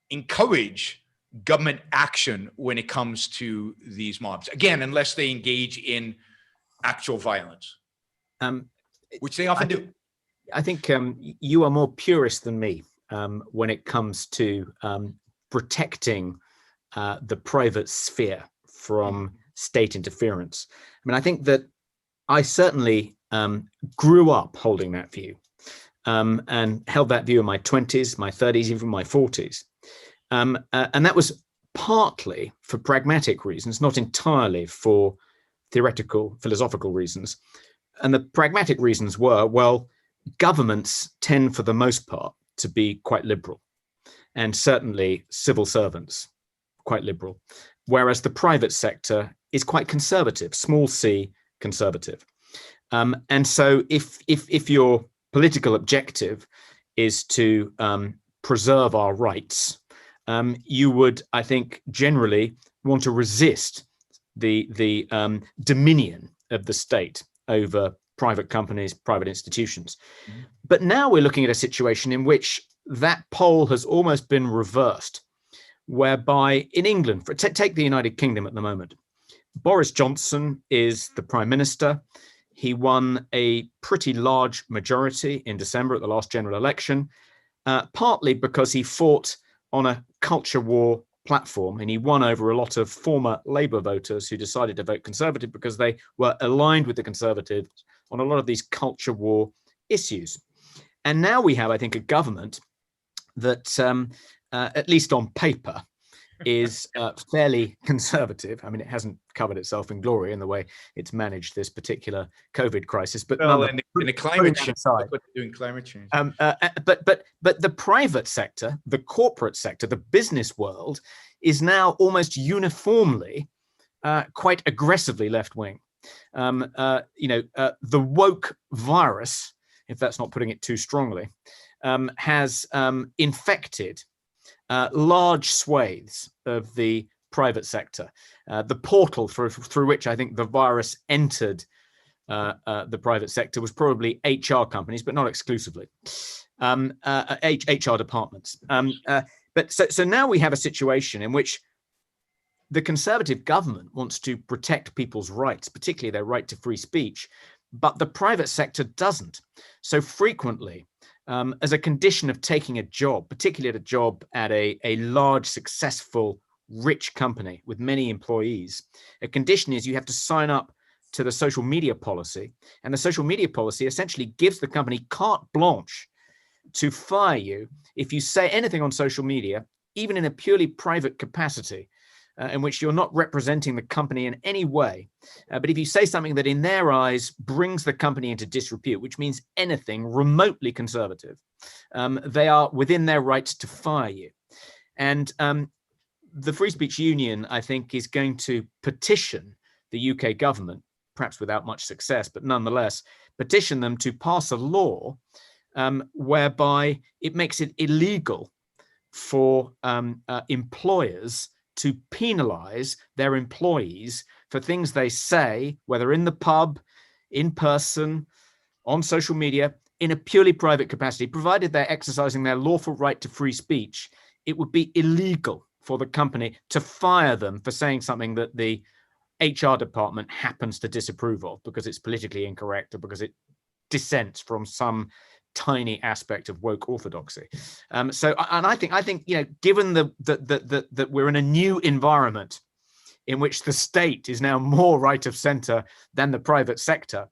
encourage government action when it comes to these mobs. Again, unless they engage in actual violence, which they often do. I think you are more purist than me when it comes to protecting the private sphere from state interference. I mean, I think that I certainly grew up holding that view and held that view in my 20s, my 30s, even my 40s. And that was partly for pragmatic reasons, not entirely for theoretical, philosophical reasons. And the pragmatic reasons were, well, governments tend for the most part to be quite liberal, and certainly civil servants quite liberal, whereas the private sector is quite conservative, small c conservative. And so if your political objective is to preserve our rights, you would, I think, generally want to resist the dominion of the state over private companies, private institutions. Mm-hmm. But now we're looking at a situation in which that pole has almost been reversed, whereby in England, take the United Kingdom at the moment, Boris Johnson is the Prime Minister. He won a pretty large majority in December at the last general election, partly because he fought on a culture war platform, and he won over a lot of former Labour voters who decided to vote Conservative because they were aligned with the Conservatives on a lot of these culture war issues. And now we have, I think, a government that, at least on paper, is fairly conservative. I mean, it hasn't covered itself in glory in the way it's managed this particular COVID crisis. But in the climate change, what they're doing climate change. But the private sector, the corporate sector, the business world is now almost uniformly quite aggressively left wing. The woke virus, if that's not putting it too strongly, has infected large swathes of the private sector. The portal through which I think the virus entered the private sector was probably HR companies, but not exclusively. HR departments. But so now we have a situation in which the Conservative government wants to protect people's rights, particularly their right to free speech, but the private sector doesn't. So frequently, as a condition of taking a job, particularly at a job at a large, successful, rich company with many employees, a condition is you have to sign up to the social media policy. And the social media policy essentially gives the company carte blanche to fire you if you say anything on social media, even in a purely private capacity, in which you're not representing the company in any way. But if you say something that in their eyes brings the company into disrepute, which means anything remotely conservative, they are within their rights to fire you. And the Free Speech Union, I think, is going to petition the UK government, perhaps without much success, but nonetheless, petition them to pass a law whereby it makes it illegal for employers to penalize their employees for things they say, whether in the pub, in person, on social media, in a purely private capacity, provided they're exercising their lawful right to free speech. It would be illegal for the company to fire them for saying something that the HR department happens to disapprove of because it's politically incorrect or because it dissents from some tiny aspect of woke orthodoxy. I think given that we're in a new environment in which the state is now more right of center than the private sector,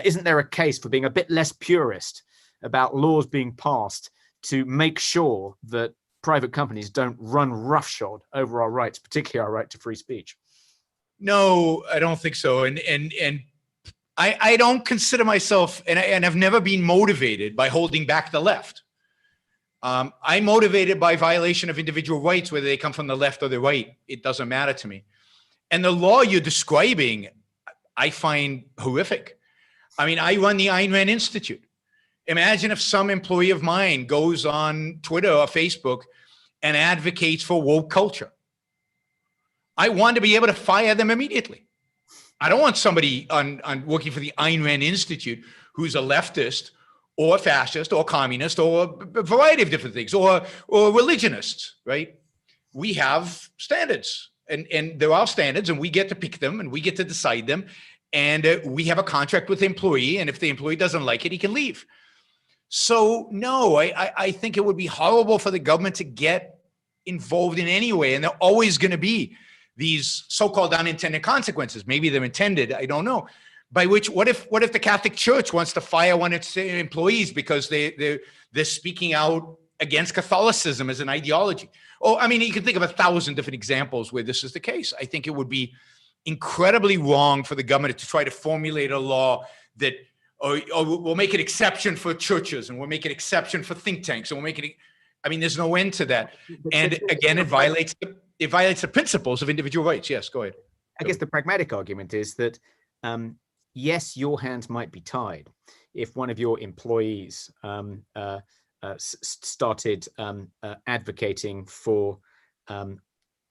isn't there a case for being a bit less purist about laws being passed to make sure that private companies don't run roughshod over our rights, particularly our right to free speech? No, I don't think so. And I don't consider myself, and I've never been motivated by holding back the left. I'm motivated by violation of individual rights, whether they come from the left or the right. It doesn't matter to me. And the law you're describing, I find horrific. I mean, I run the Ayn Rand Institute. Imagine if some employee of mine goes on Twitter or Facebook and advocates for woke culture. I want to be able to fire them immediately. I don't want somebody on working for the Ayn Rand Institute who's a leftist or a fascist or communist or a variety of different things or religionists, right? We have standards and there are standards and we get to pick them and we get to decide them. And we have a contract with the employee. And if the employee doesn't like it, he can leave. So no, I think it would be horrible for the government to get involved in any way. And they're always going to be these so-called unintended consequences. Maybe they're intended, I don't know. By which, what if the Catholic Church wants to fire one of its employees because they're speaking out against Catholicism as an ideology? Oh, I mean, you can think of 1,000 different examples where this is the case. I think it would be incredibly wrong for the government to try to formulate a law that we'll make an exception for churches and we'll make an exception for think tanks and we'll make it. I mean, there's no end to that. And again, it violates the principles of individual rights. Yes, go ahead. I guess the pragmatic argument is that, yes, your hands might be tied if one of your employees started advocating for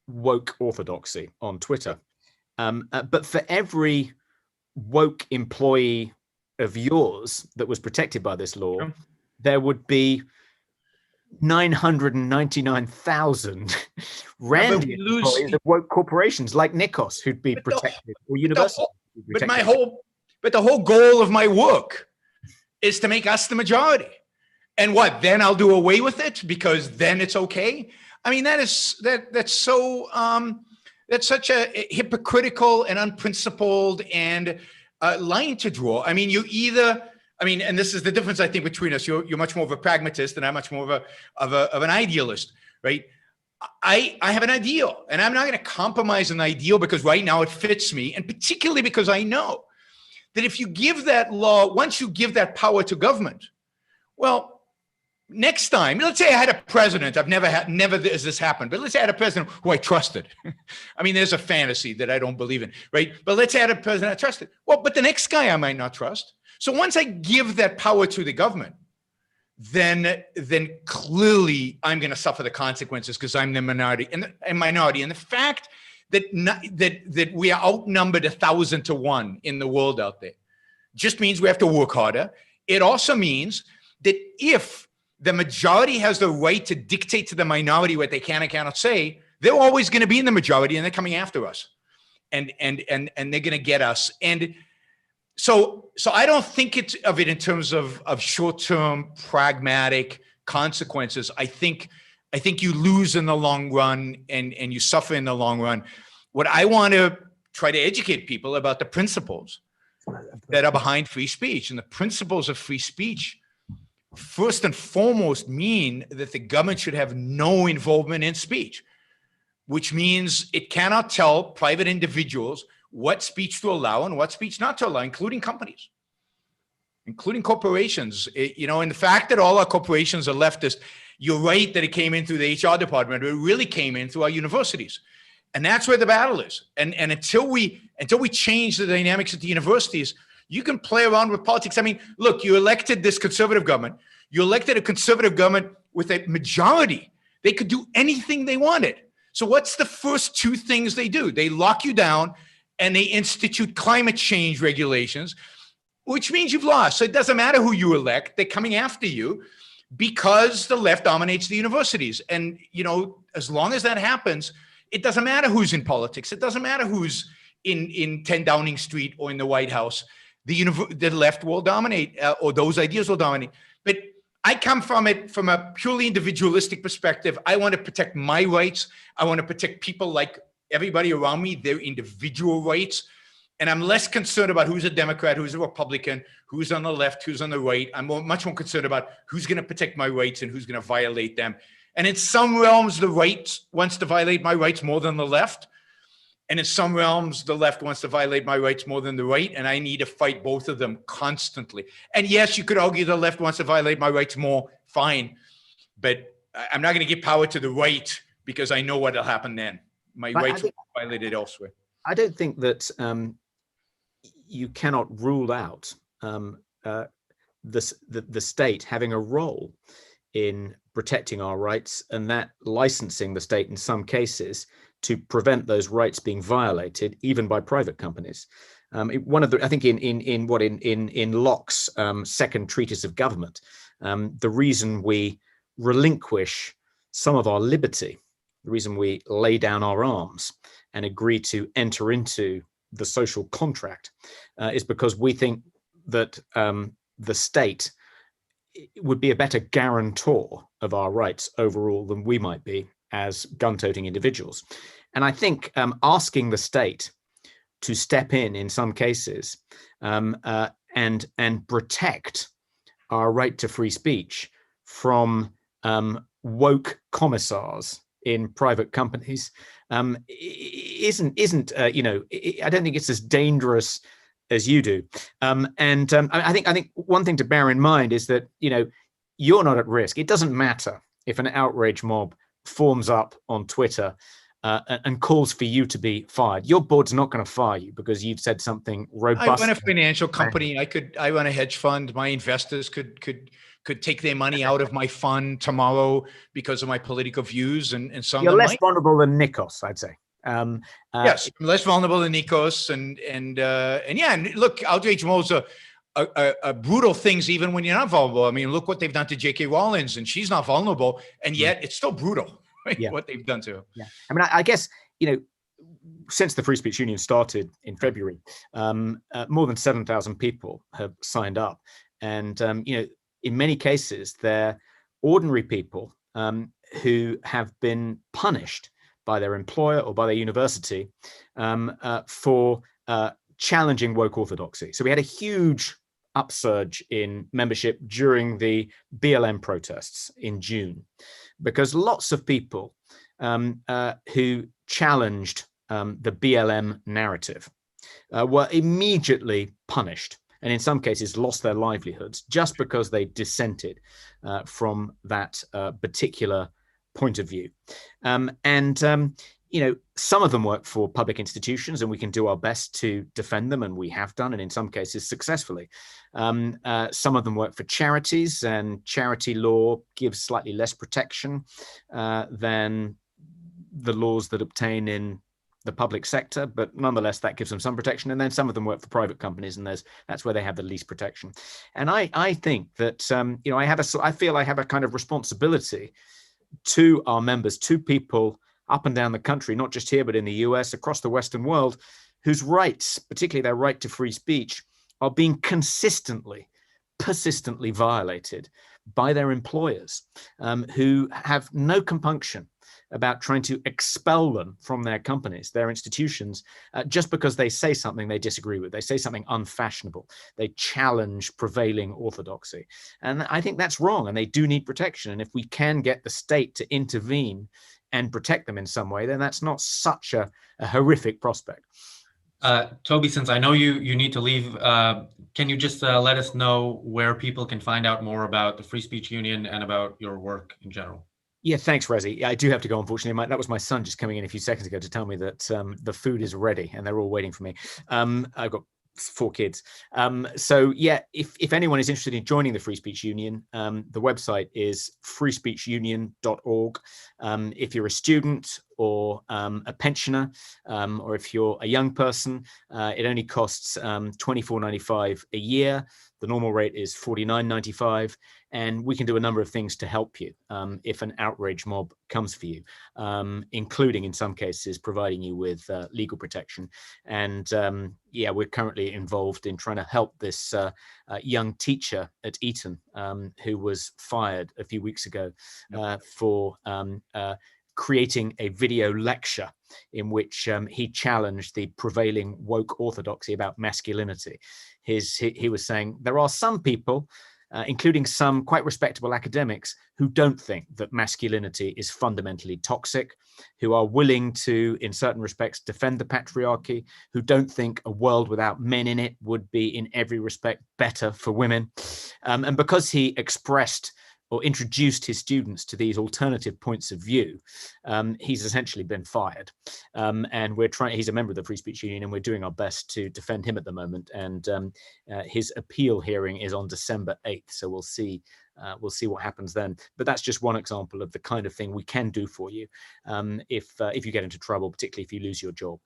woke orthodoxy on Twitter. But for every woke employee of yours that was protected by this law, there would be 999,000 random employees of woke corporations like Nikos who'd be protected, or universities. But the whole goal of my work is to make us the majority. And what, then I'll do away with it because then it's okay? I mean, that's such a hypocritical and unprincipled and line to draw. I mean, and this is the difference, I think, between us. You're much more of a pragmatist and I'm much more of an idealist, right? I have an ideal, and I'm not going to compromise an ideal because right now it fits me, and particularly because I know that if you give that law, once you give that power to government, well, next time, let's say I had a president, never has this happened, but let's say I had a president who I trusted. I mean, there's a fantasy that I don't believe in, right? But let's say I had a president I trusted. Well, but the next guy I might not trust. So once I give that power to the government, then clearly I'm going to suffer the consequences because I'm the minority. And the fact that we are outnumbered 1,000 to 1 in the world out there just means we have to work harder. It also means that if the majority has the right to dictate to the minority what they can and cannot say, they're always going to be in the majority, and they're coming after us, and they're going to get us. And so I don't think it's of it in terms of short-term pragmatic consequences. I think you lose in the long run, and you suffer in the long run. What I want to try to educate people about the principles that are behind free speech, and the principles of free speech first and foremost mean that the government should have no involvement in speech, which means it cannot tell private individuals what speech to allow and what speech not to allow, including companies, including corporations. And the fact that all our corporations are leftist, you're right that it came in through the HR department, but it really came in through our universities. And that's where the battle is. And until we change the dynamics at the universities, you can play around with politics. I mean, look, you elected this conservative government. You elected a conservative government with a majority. They could do anything they wanted. So what's the first two things they do? They lock you down and they institute climate change regulations, which means you've lost. So it doesn't matter who you elect. They're coming after you because the left dominates the universities. And, as long as that happens, it doesn't matter who's in politics. It doesn't matter who's in 10 Downing Street or in the White House. The left will dominate, or those ideas will dominate. But I come from it from a purely individualistic perspective. I want to protect my rights. I want to protect people like everybody around me, their individual rights. And I'm less concerned about who's a Democrat, who's a Republican, who's on the left, who's on the right. I'm much more concerned about who's going to protect my rights and who's going to violate them. And in some realms, the right wants to violate my rights more than the left. And in some realms, the left wants to violate my rights more than the right. And I need to fight both of them constantly. And yes, you could argue the left wants to violate my rights more. Fine. But I'm not going to give power to the right because I know what will happen then. My rights will be violated elsewhere. I don't think that you cannot rule out the state having a role in protecting our rights, and that licensing the state in some cases to prevent those rights being violated, even by private companies. I think in Locke's second treatise of government, the reason we relinquish some of our liberty, the reason we lay down our arms and agree to enter into the social contract, is because we think that the state would be a better guarantor of our rights overall than we might be as gun-toting individuals. And I think asking the state to step in some cases, and protect our right to free speech from woke commissars in private companies isn't I don't think it's as dangerous as you do. I think one thing to bear in mind is that you're not at risk. It doesn't matter if an outrage mob forms up on Twitter and calls for you to be fired. Your board's not going to fire you because you've said something robust. I run a financial company. I run a hedge fund. My investors could could take their money out of my fund tomorrow because of my political views, and some You're of them less might. vulnerable than Nikos, I'd say. Yes, I'm less vulnerable than Nikos, and yeah, and look, outrage modes are brutal things even when you're not vulnerable. I mean, look what they've done to J.K. Rowling, and she's not vulnerable, and yet it's still brutal, right? Yeah. What they've done to her. Yeah, I mean, I guess, you know, since the Free Speech Union started in February, more than 7,000 people have signed up, and you know, in many cases, they're ordinary people who have been punished by their employer or by their university for challenging woke orthodoxy. So we had a huge upsurge in membership during the BLM protests in June, because lots of people who challenged the BLM narrative were immediately punished, and in some cases lost their livelihoods just because they dissented from that particular point of view. You know, some of them work for public institutions, and we can do our best to defend them, and we have done, and in some cases successfully. Some of them work for charities, and charity law gives slightly less protection than the laws that obtain in the public sector, but nonetheless that gives them some protection. And then some of them work for private companies, and that's where they have the least protection. And I think that you know, I feel I have a kind of responsibility to our members, to people up and down the country, not just here, but in the US, across the Western world, whose rights, particularly their right to free speech, are being persistently violated by their employers, who have no compunction about trying to expel them from their companies, their institutions, just because they say something they disagree with. They say something unfashionable. They challenge prevailing orthodoxy. And I think that's wrong, and they do need protection. And if we can get the state to intervene and protect them in some way, then that's not such a horrific prospect. Toby, since I know you need to leave, can you just let us know where people can find out more about the Free Speech Union and about your work in general? Yeah, thanks, Rezi. I do have to go, unfortunately. That was my son just coming in a few seconds ago to tell me that the food is ready and they're all waiting for me. I've got 4 kids. So yeah, if anyone is interested in joining the Free Speech Union, the website is freespeechunion.org. If you're a student or a pensioner, or if you're a young person, it only costs $24.95 a year. The normal rate is $49.95, and we can do a number of things to help you if an outrage mob comes for you, including in some cases providing you with legal protection. And yeah, we're currently involved in trying to help this young teacher at Eton who was fired a few weeks ago for creating a video lecture in which he challenged the prevailing woke orthodoxy about masculinity. He was saying there are some people, including some quite respectable academics, who don't think that masculinity is fundamentally toxic, who are willing to, in certain respects, defend the patriarchy, who don't think a world without men in it would be in every respect better for women. And because he expressed or introduced his students to these alternative points of view, he's essentially been fired. And he's a member of the Free Speech Union, and we're doing our best to defend him at the moment. And his appeal hearing is on December 8th. So we'll see what happens then. But that's just one example of the kind of thing we can do for you if you get into trouble, particularly if you lose your job.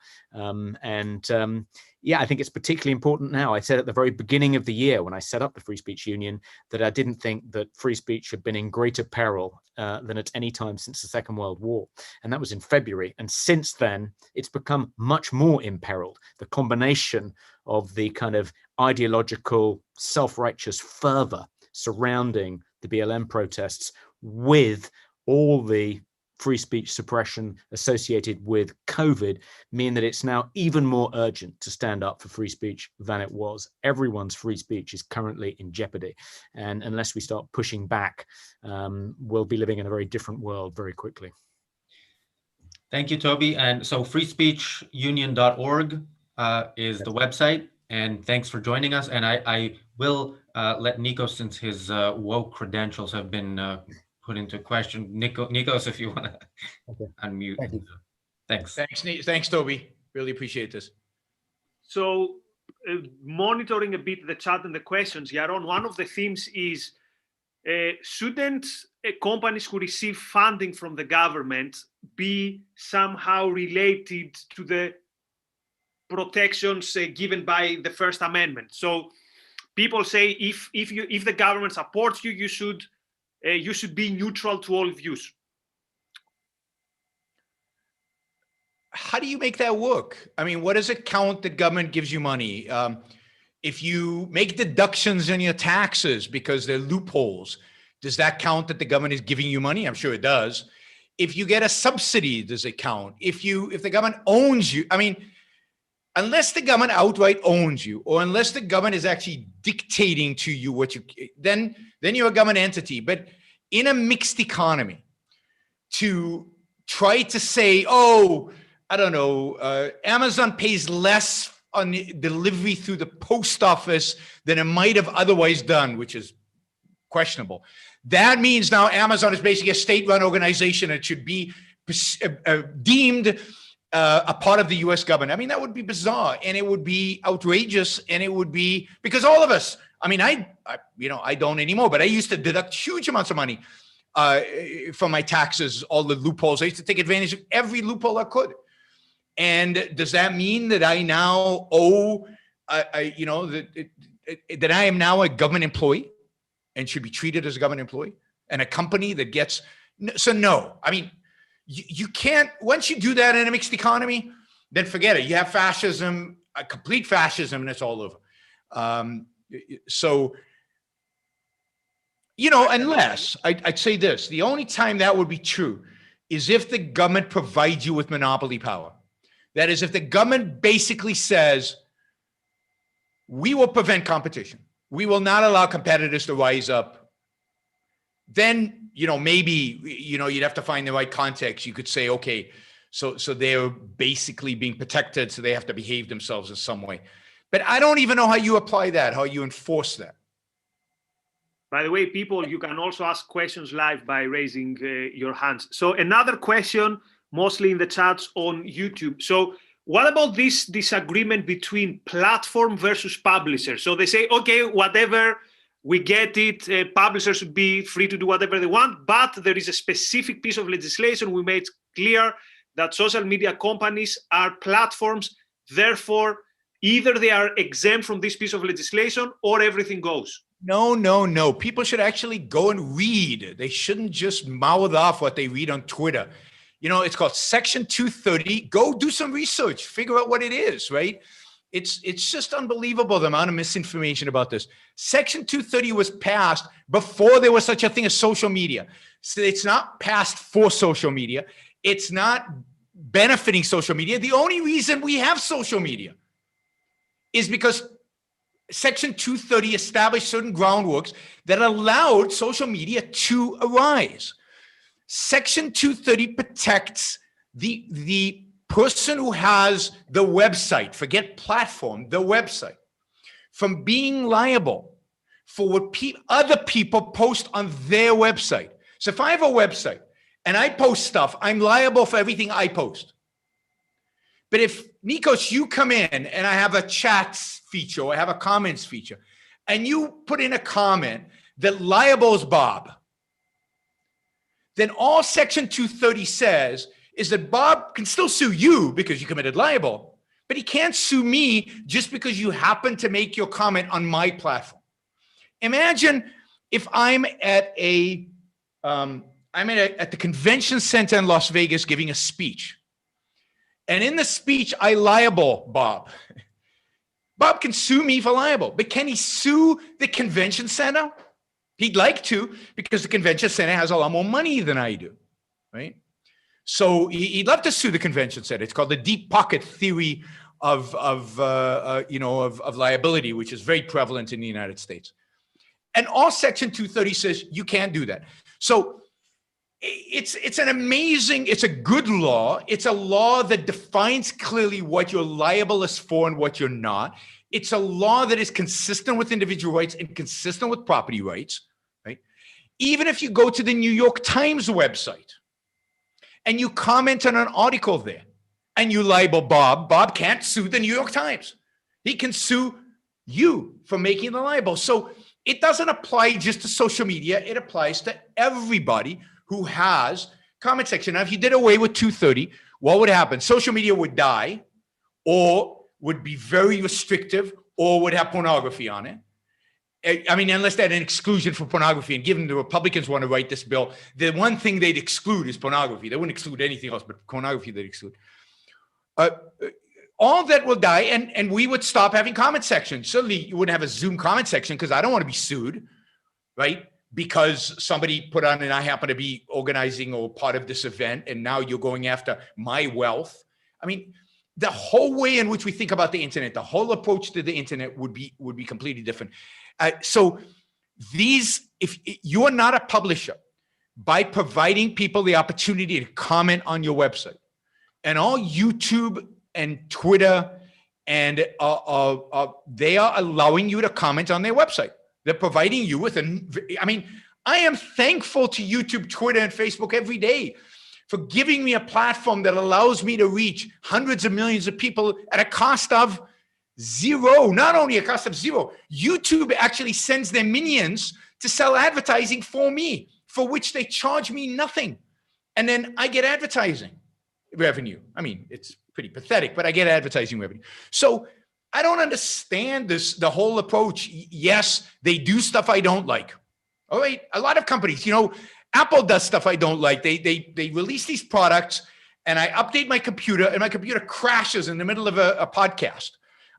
Yeah, I think it's particularly important now. I said at the very beginning of the year when I set up the Free Speech Union that I didn't think that free speech had been in greater peril than at any time since the Second World War. And that was in February. And since then, it's become much more imperiled. The combination of the kind of ideological, self-righteous fervor surrounding the BLM protests with all the free speech suppression associated with COVID mean that it's now even more urgent to stand up for free speech than it was. Everyone's free speech is currently in jeopardy. And unless we start pushing back, we'll be living in a very different world very quickly. Thank you, Toby. And so freespeechunion.org is the website. And thanks for joining us. And I will let Nikos, since his woke credentials have been put into question. Nikos, if you want to unmute. Thank you. Thanks. Thanks, Toby. Really appreciate this. So monitoring a bit the chat and the questions, Yaron, one of the themes is shouldn't companies who receive funding from the government be somehow related to the protections given by the First Amendment? So people say if the government supports you, you should be neutral to all views. How do you make that work? I mean, what does it count that government gives you money? If you make deductions in your taxes because they're loopholes, does that count that the government is giving you money? I'm sure it does. If you get a subsidy, does it count? If the government owns you, I mean, unless the government outright owns you, or unless the government is actually dictating to you what you, then you're a government entity. But in a mixed economy, to try to say, oh, I don't know, Amazon pays less on delivery through the post office than it might have otherwise done, which is questionable. That means now Amazon is basically a state-run organization. It should be deemed a part of the US government. I mean, that would be bizarre, and it would be outrageous, and it would be, because all of us, I mean, I don't anymore, but I used to deduct huge amounts of money from my taxes, all the loopholes. I used to take advantage of every loophole I could. And does that mean that I now owe, that I am now a government employee and should be treated as a government employee, and a company that gets, so no, I mean, you can't, once you do that in a mixed economy, then forget it. You have fascism, a complete fascism, and it's all over. So, unless, I'd say this, the only time that would be true is if the government provides you with monopoly power. That is, if the government basically says, we will prevent competition, we will not allow competitors to rise up, then, maybe, you'd have to find the right context. You could say, okay, so they're basically being protected, so they have to behave themselves in some way. But I don't even know how you apply that, how you enforce that. By the way, people, you can also ask questions live by raising your hands. So another question, mostly in the chats on YouTube. So what about this disagreement between platform versus publisher? So they say, okay, whatever, we get it, publishers should be free to do whatever they want, but there is a specific piece of legislation we made clear that social media companies are platforms, therefore either they are exempt from this piece of legislation or everything goes. No. People should actually go and read. They shouldn't just mouth off what they read on Twitter. It's called Section 230. Go do some research, figure out what it is, right? It's just unbelievable, the amount of misinformation about this. Section 230 was passed before there was such a thing as social media. So it's not passed for social media. It's not benefiting social media. The only reason we have social media is because Section 230 established certain groundworks that allowed social media to arise. Section 230 protects the person who has the website, forget platform, the website, from being liable for what other people post on their website. So if I have a website and I post stuff, I'm liable for everything I post. But if, Nikos, you come in and I have a chats feature, or I have a comments feature, and you put in a comment that libels Bob, then all Section 230 says is that Bob can still sue you because you committed libel, but he can't sue me just because you happen to make your comment on my platform. Imagine if I'm at the convention center in Las Vegas giving a speech. And in the speech, I libel Bob. Bob can sue me for libel, but can he sue the convention center? He'd like to, because the convention center has a lot more money than I do, right? So he'd love to sue the convention center. It's called the deep pocket theory of liability, which is very prevalent in the United States. And all Section 230 says you can't do that. So it's a good law. It's a law that defines clearly what you're liable for and what you're not. It's a law that is consistent with individual rights and consistent with property rights, right? Even if you go to the New York Times website and you comment on an article there and you libel Bob, Bob can't sue the New York Times. He can sue you for making the libel. So it doesn't apply just to social media. It applies to everybody who has comment section. Now, if you did away with 230, what would happen? Social media would die, or would be very restrictive, or would have pornography on it. I mean, unless they had an exclusion for pornography, and given the Republicans want to write this bill, the one thing they'd exclude is pornography. They wouldn't exclude anything else, but pornography they'd exclude. All that will die, and we would stop having comment sections. Certainly, you wouldn't have a Zoom comment section, because I don't want to be sued, right? Because somebody put on, and I happen to be organizing or part of this event, and now you're going after my wealth. I mean, the whole way in which we think about the internet, the whole approach to the internet would be completely different. So if you are not a publisher, by providing people the opportunity to comment on your website, and all YouTube and Twitter, and they are allowing you to comment on their website. They're providing you with I am thankful to YouTube, Twitter, and Facebook every day for giving me a platform that allows me to reach hundreds of millions of people at a cost of zero. Not only a cost of zero, YouTube actually sends their minions to sell advertising for me, for which they charge me nothing. And then I get advertising revenue. I mean, it's pretty pathetic, but I get advertising revenue. So I don't understand the whole approach. Yes, they do stuff I don't like. All right, a lot of companies, Apple does stuff I don't like. They release these products, and I update my computer, and my computer crashes in the middle of a podcast.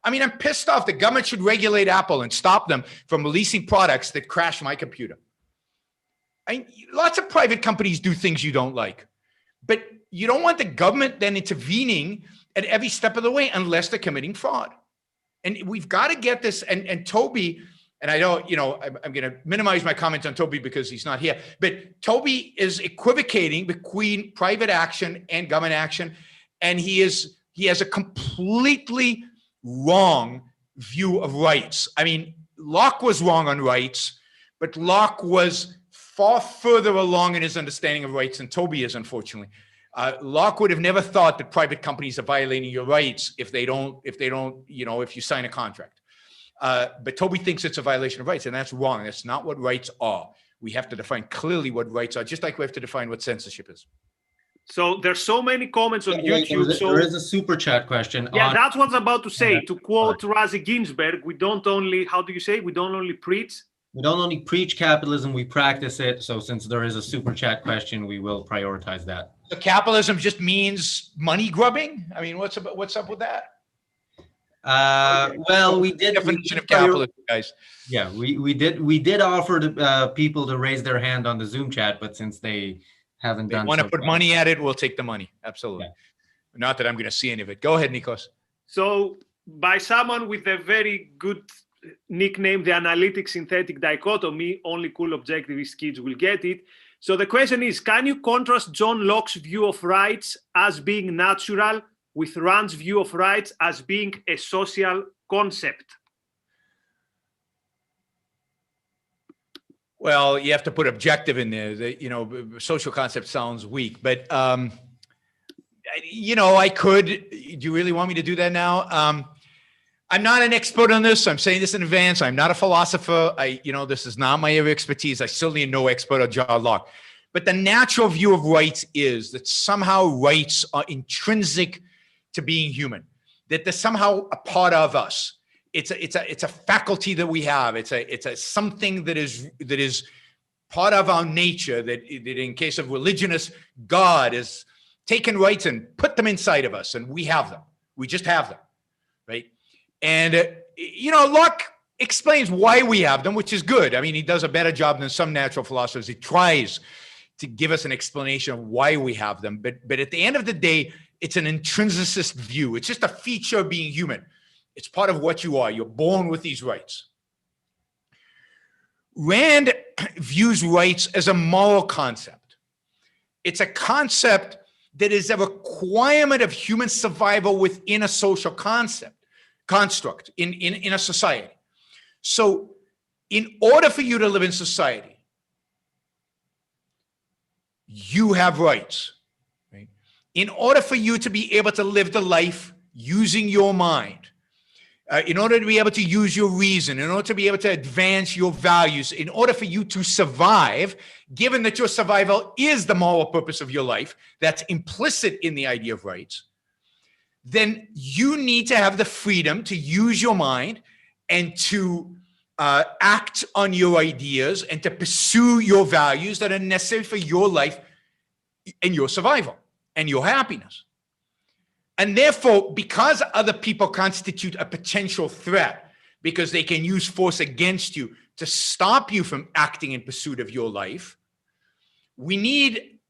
I mean, I'm pissed off. The government should regulate Apple and stop them from releasing products that crash my computer. Lots of private companies do things you don't like, but you don't want the government then intervening at every step of the way unless they're committing fraud. And we've got to get this. And Toby, and I don't, I'm going to minimize my comments on Toby because he's not here, but Toby is equivocating between private action and government action. And he has a completely wrong view of rights. I mean, Locke was wrong on rights, but Locke was far further along in his understanding of rights than Toby is, unfortunately. Locke would have never thought that private companies are violating your rights if you sign a contract. But Toby thinks it's a violation of rights, and that's wrong. That's not what rights are. We have to define clearly what rights are, just like we have to define what censorship is. So there's so many comments on YouTube. There is a super chat question. Yeah, that's what I was about to say. To quote Razi Ginsberg, we don't only preach. We don't only preach capitalism, we practice it. So since there is a super chat question, we will prioritize that. So capitalism just means money grubbing? I mean, what's up with that? Well, we did definition of capitalism, guys. Yeah, we did offer to people to raise their hand on the Zoom chat, but since they haven't done, want to put money at it, we'll take the money. Absolutely. Yeah. Not that I'm going to see any of it. Go ahead, Nikos. So by someone with a very good nickname, the analytic synthetic dichotomy, only cool objectivist kids will get it. So the question is, can you contrast John Locke's view of rights as being natural with Rand's view of rights as being a social concept? Well, you have to put objective in there. Social concept sounds weak, but I could. Do you really want me to do that now? I'm not an expert on this. So I'm saying this in advance. I'm not a philosopher. This is not my area of expertise. I certainly am no expert on John Locke. But the natural view of rights is that somehow rights are intrinsic to being human, that they're somehow a part of us. It's a faculty that we have. It's a something that is part of our nature, that in case of religionists, God has taken rights and put them inside of us, and we have them. We just have them, right? And, Locke explains why we have them, which is good. I mean, he does a better job than some natural philosophers. He tries to give us an explanation of why we have them. But at the end of the day, it's an intrinsicist view. It's just a feature of being human. It's part of what you are. You're born with these rights. Rand views rights as a moral concept. It's a concept that is a requirement of human survival within a social construct in a society. So in order for you to live in society, you have rights, right? In order for you to be able to live the life using your mind, in order to be able to use your reason, in order to be able to advance your values, in order for you to survive, given that your survival is the moral purpose of your life, that's implicit in the idea of rights, then you need to have the freedom to use your mind and to act on your ideas and to pursue your values that are necessary for your life and your survival and your happiness. And therefore, because other people constitute a potential threat, because they can use force against you to stop you from acting in pursuit of your life, we need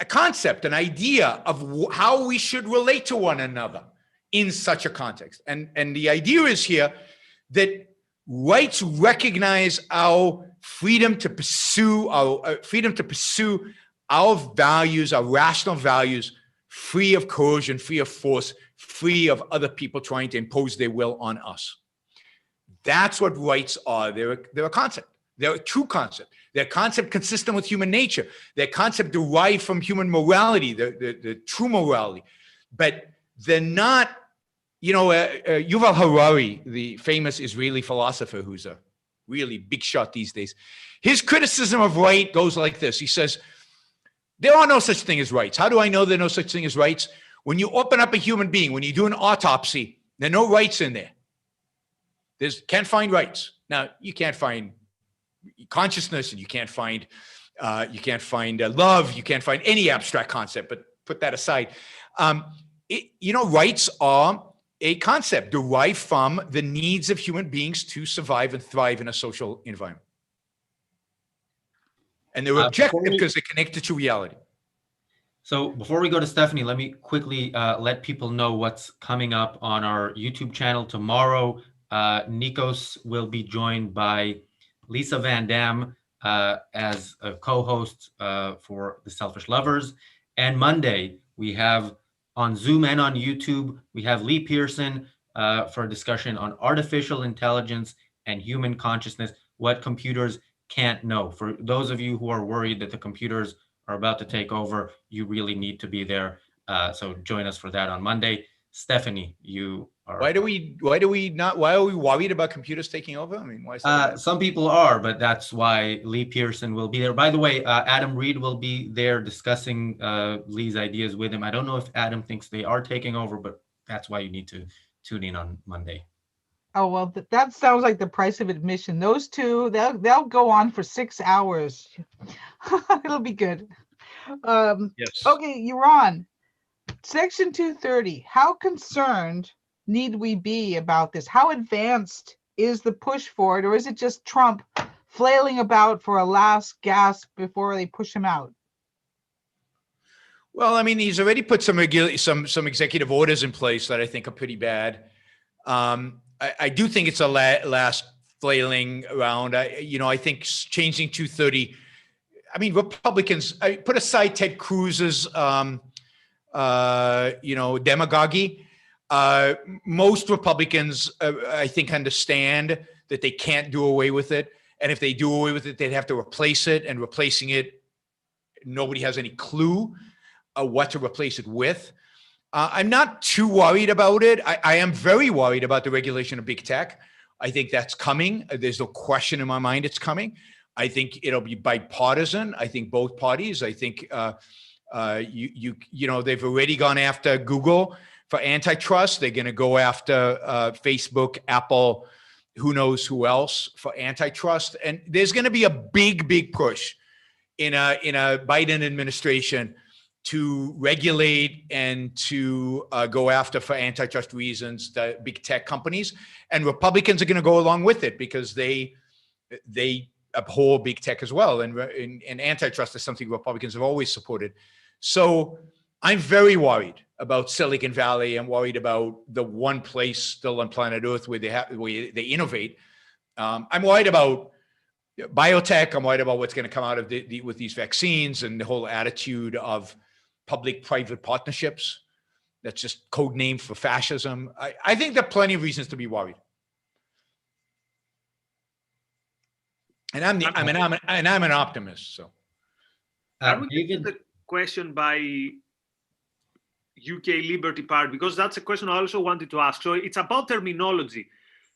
a concept, an idea of how we should relate to one another in such a context. And the idea is here that rights recognize our freedom to pursue our values, our rational values, free of coercion, free of force, free of other people trying to impose their will on us. That's what rights are. They're a concept. They're a true concept. They're a concept consistent with human nature. They're a concept derived from human morality, the true morality. But they're not, Yuval Harari, the famous Israeli philosopher who's a really big shot these days, his criticism of right goes like this. He says, there are no such thing as rights. How do I know there are no such thing as rights? When you open up a human being, when you do an autopsy, there are no rights in there. Can't find rights. Now, you can't find consciousness, and you can't find love. You can't find any abstract concept, but put that aside. Rights are a concept derived from the needs of human beings to survive and thrive in a social environment. And they're objective because they're connected to reality. So before we go to Stephanie, let me quickly let people know what's coming up on our YouTube channel tomorrow. Nikos will be joined by Lisa Van Dam as a co-host for The Selfish Lovers. And Monday, we have on Zoom and on YouTube, we have Lee Pearson for a discussion on artificial intelligence and human consciousness, what computers can't know. For those of you who are worried that the computers are about to take over, you really need to be there. So join us for that on Monday. Stephanie, you are. Why are we worried about computers taking over? I mean, why is that? Some people are, but that's why Lee Pearson will be there. By the way, Adam Reed will be there discussing Lee's ideas with him. I don't know if Adam thinks they are taking over, but that's why you need to tune in on Monday. Oh, well, that sounds like the price of admission. Those two, they'll go on for 6 hours. It'll be good. Yes. Okay, Yaron, Section 230, how concerned need we be about this? How advanced is the push for it, or is it just Trump flailing about for a last gasp before they push him out? Well, I mean, he's already put some executive orders in place that I think are pretty bad. I do think it's a last flailing around. I think changing 230. I mean, Republicans. Put aside Ted Cruz's, demagogy. Most Republicans, I think, understand that they can't do away with it, and if they do away with it, they'd have to replace it. And replacing it, nobody has any clue what to replace it with. I'm not too worried about it. I am very worried about the regulation of big tech. I think that's coming. There's no question in my mind it's coming. I think it'll be bipartisan. I think both parties. I think they've already gone after Google for antitrust. They're going to go after Facebook, Apple, who knows who else for antitrust. And there's going to be a big push in a Biden administration to regulate and to go after, for antitrust reasons, the big tech companies. And Republicans are going to go along with it because they abhor big tech as well. And antitrust is something Republicans have always supported. So I'm very worried about Silicon Valley. I'm worried about the one place still on planet Earth where they innovate. I'm worried about biotech. I'm worried about what's going to come out of with these vaccines and the whole attitude of public-private partnerships. That's just code name for fascism. I think there are plenty of reasons to be worried. And I'm an optimist. So, I will get the question by UK Liberty Party, because that's a question I also wanted to ask. So it's about terminology.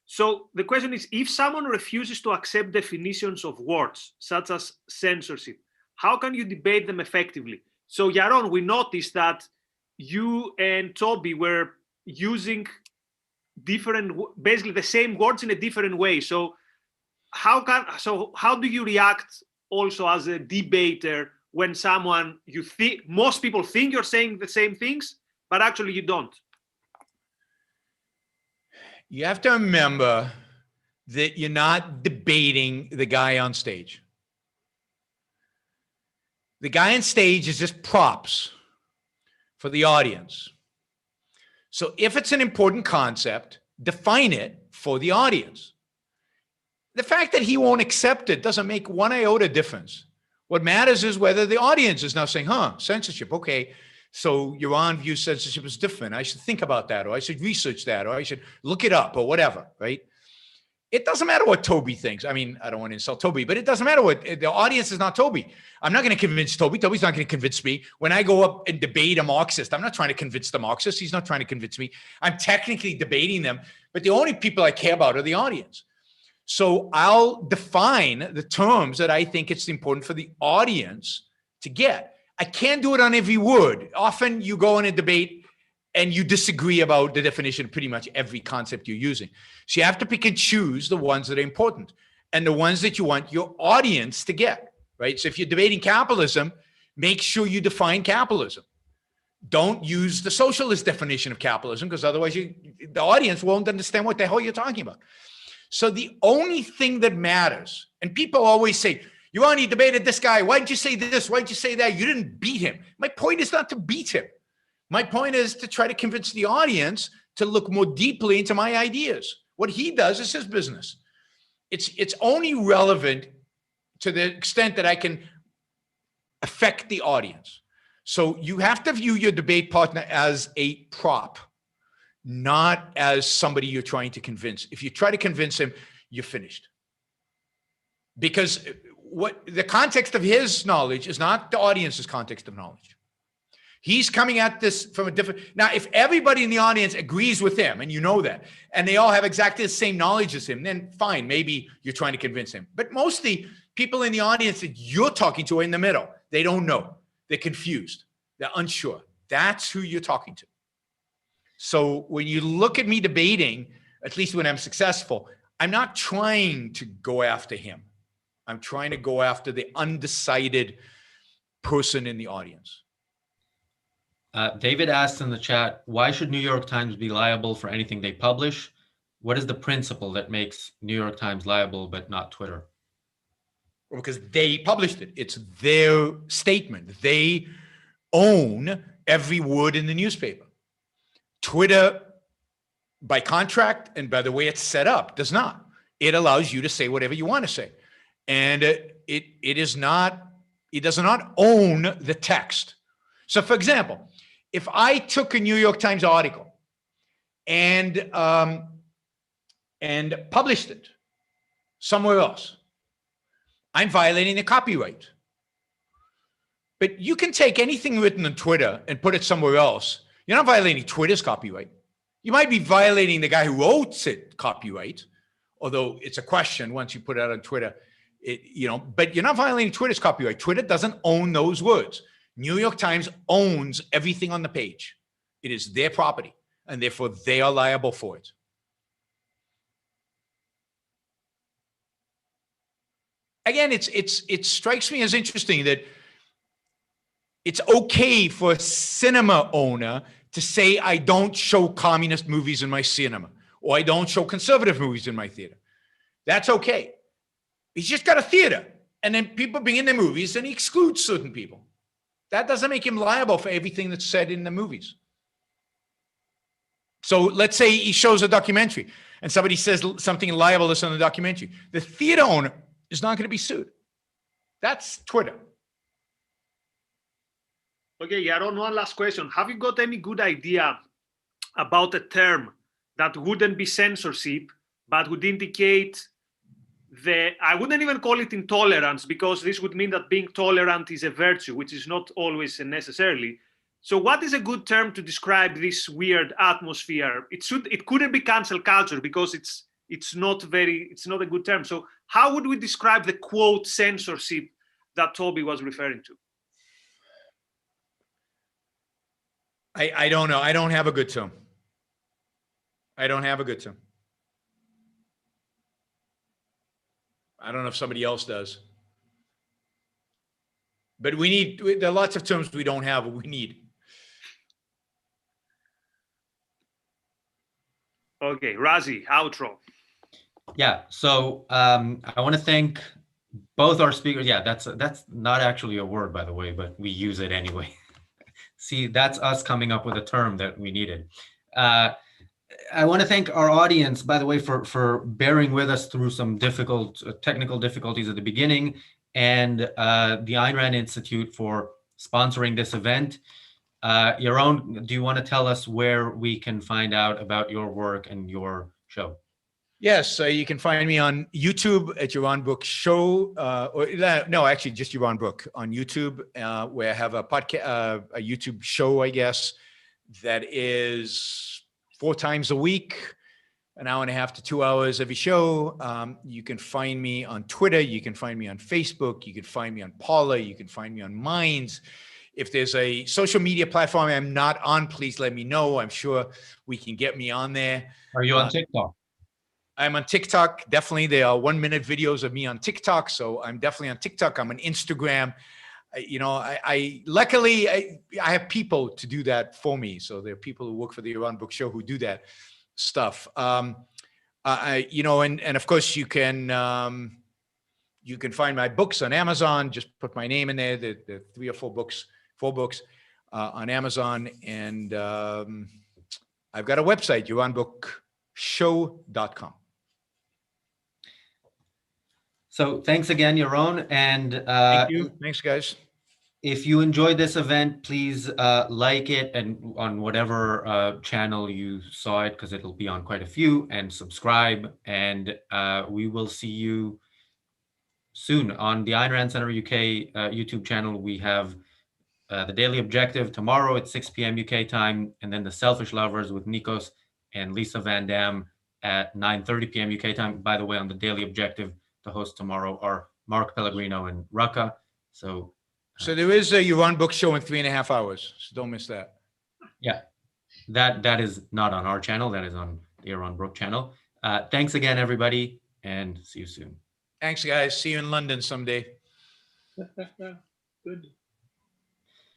So the question is, if someone refuses to accept definitions of words, such as censorship, how can you debate them effectively? So Yaron, we noticed that you and Toby were using basically the same words in a different way. So how do you react also as a debater when someone most people think you're saying the same things, but actually you don't? You have to remember that you're not debating the guy on stage. The guy on stage is just props for the audience. So if it's an important concept, define it for the audience. The fact that he won't accept it doesn't make one iota difference. What matters is whether the audience is now saying, censorship, okay, so Yaron views censorship as different. I should think about that, or I should research that, or I should look it up, or whatever, right? It doesn't matter what Toby thinks. I mean, I don't want to insult Toby, but it doesn't matter what the audience is not Toby. I'm not going to convince Toby. Toby's not going to convince me. When I go up and debate a Marxist, I'm not trying to convince the Marxist. He's not trying to convince me. I'm technically debating them, but the only people I care about are the audience. So I'll define the terms that I think it's important for the audience to get. I can't do it on every word. Often you go in a debate and you disagree about the definition of pretty much every concept you're using. So you have to pick and choose the ones that are important and the ones that you want your audience to get, right? So if you're debating capitalism, make sure you define capitalism. Don't use the socialist definition of capitalism, because otherwise the audience won't understand what the hell you're talking about. So the only thing that matters, and people always say, you only debated this guy. Why didn't you say this? Why didn't you say that? You didn't beat him. My point is not to beat him. My point is to try to convince the audience to look more deeply into my ideas. What he does is his business. It's only relevant to the extent that I can affect the audience. So you have to view your debate partner as a prop, not as somebody you're trying to convince. If you try to convince him, you're finished. Because what the context of his knowledge is not the audience's context of knowledge. He's coming at this from a different. Now, if everybody in the audience agrees with him, and you know that, and they all have exactly the same knowledge as him, then fine, maybe you're trying to convince him. But mostly people in the audience that you're talking to are in the middle. They don't know. They're confused. They're unsure. That's who you're talking to. So when you look at me debating, at least when I'm successful, I'm not trying to go after him. I'm trying to go after the undecided person in the audience. David asked in the chat, why should New York Times be liable for anything they publish? What is the principle that makes New York Times liable but not Twitter? Because they published it. It's their statement. They own every word in the newspaper. Twitter, by contract and by the way it's set up, does not. It allows you to say whatever you want to say. And it does not own the text. So for example, if I took a New York Times article and published it somewhere else, I'm violating the copyright. But you can take anything written on Twitter and put it somewhere else. You're not violating Twitter's copyright. You might be violating the guy who wrote it copyright, although it's a question once you put it out on Twitter, but you're not violating Twitter's copyright. Twitter doesn't own those words. New York Times owns everything on the page. It is their property, and therefore they are liable for it. Again, it strikes me as interesting that it's okay for a cinema owner to say, I don't show communist movies in my cinema, or I don't show conservative movies in my theater. That's okay. He's just got a theater, and then people bring in their movies and he excludes certain people. That doesn't make him liable for everything that's said in the movies. So let's say he shows a documentary and somebody says something libelous on the documentary. The theater owner is not going to be sued. That's Twitter. Okay, Yaron, one last question. Have you got any good idea about a term that wouldn't be censorship, but would indicate I wouldn't even call it intolerance, because this would mean that being tolerant is a virtue, which is not always necessarily, So what is a good term to describe this weird atmosphere? It couldn't be cancel culture because it's not a good term. So how would we describe the quote censorship that Toby was referring to? I don't know. I don't have a good term. I don't have a good term. I don't know if somebody else does. But there are lots of terms we don't have, but we need. Okay, Razi, outro. Yeah, so I want to thank both our speakers. Yeah, that's not actually a word, by the way, but we use it anyway. See, that's us coming up with a term that we needed. I want to thank our audience, by the way, for bearing with us through some difficult technical difficulties at the beginning, and the Ayn Rand Institute for sponsoring this event. Yaron, do you want to tell us where we can find out about your work and your show? Yes, you can find me on YouTube at Yaron Brook Show, no, actually just Yaron Brook on YouTube, where I have a podcast, a YouTube show, I guess, that is 4 times a week, an hour and a half to 2 hours every show. You can find me on Twitter. You can find me on Facebook. You can find me on Parler. You can find me on Minds. If there's a social media platform I'm not on, please let me know. I'm sure we can get me on there. Are you on TikTok? I'm on TikTok. Definitely. There are 1-minute videos of me on TikTok. So I'm definitely on TikTok. I'm on Instagram. Luckily I have people to do that for me. So there are people who work for the Yaron Brook Show who do that stuff. And of course you can find my books on Amazon. Just put my name in there. There are 3 or 4 books on Amazon. And I've got a website, yaronbrookshow.com. So thanks again, Yaron. And Thank you. Thanks, guys. if you enjoyed this event, please like it and on whatever channel you saw it, because it'll be on quite a few, and subscribe. And we will see you soon on the Ayn Rand Center UK YouTube channel. We have the Daily Objective tomorrow at 6 p.m. UK time, and then the Selfish Lovers with Nikos and Lisa Van Dam at 9:30 p.m. UK time. By the way, on the Daily Objective, the hosts tomorrow are Mark Pellegrino and Rucka. So there is a Yaron Brook Show in 3.5 hours. So don't miss that. yeah, that is not on our channel. That is on the Yaron Brook channel. Thanks again, everybody, and see you soon. Thanks, guys. See you in London someday. Good.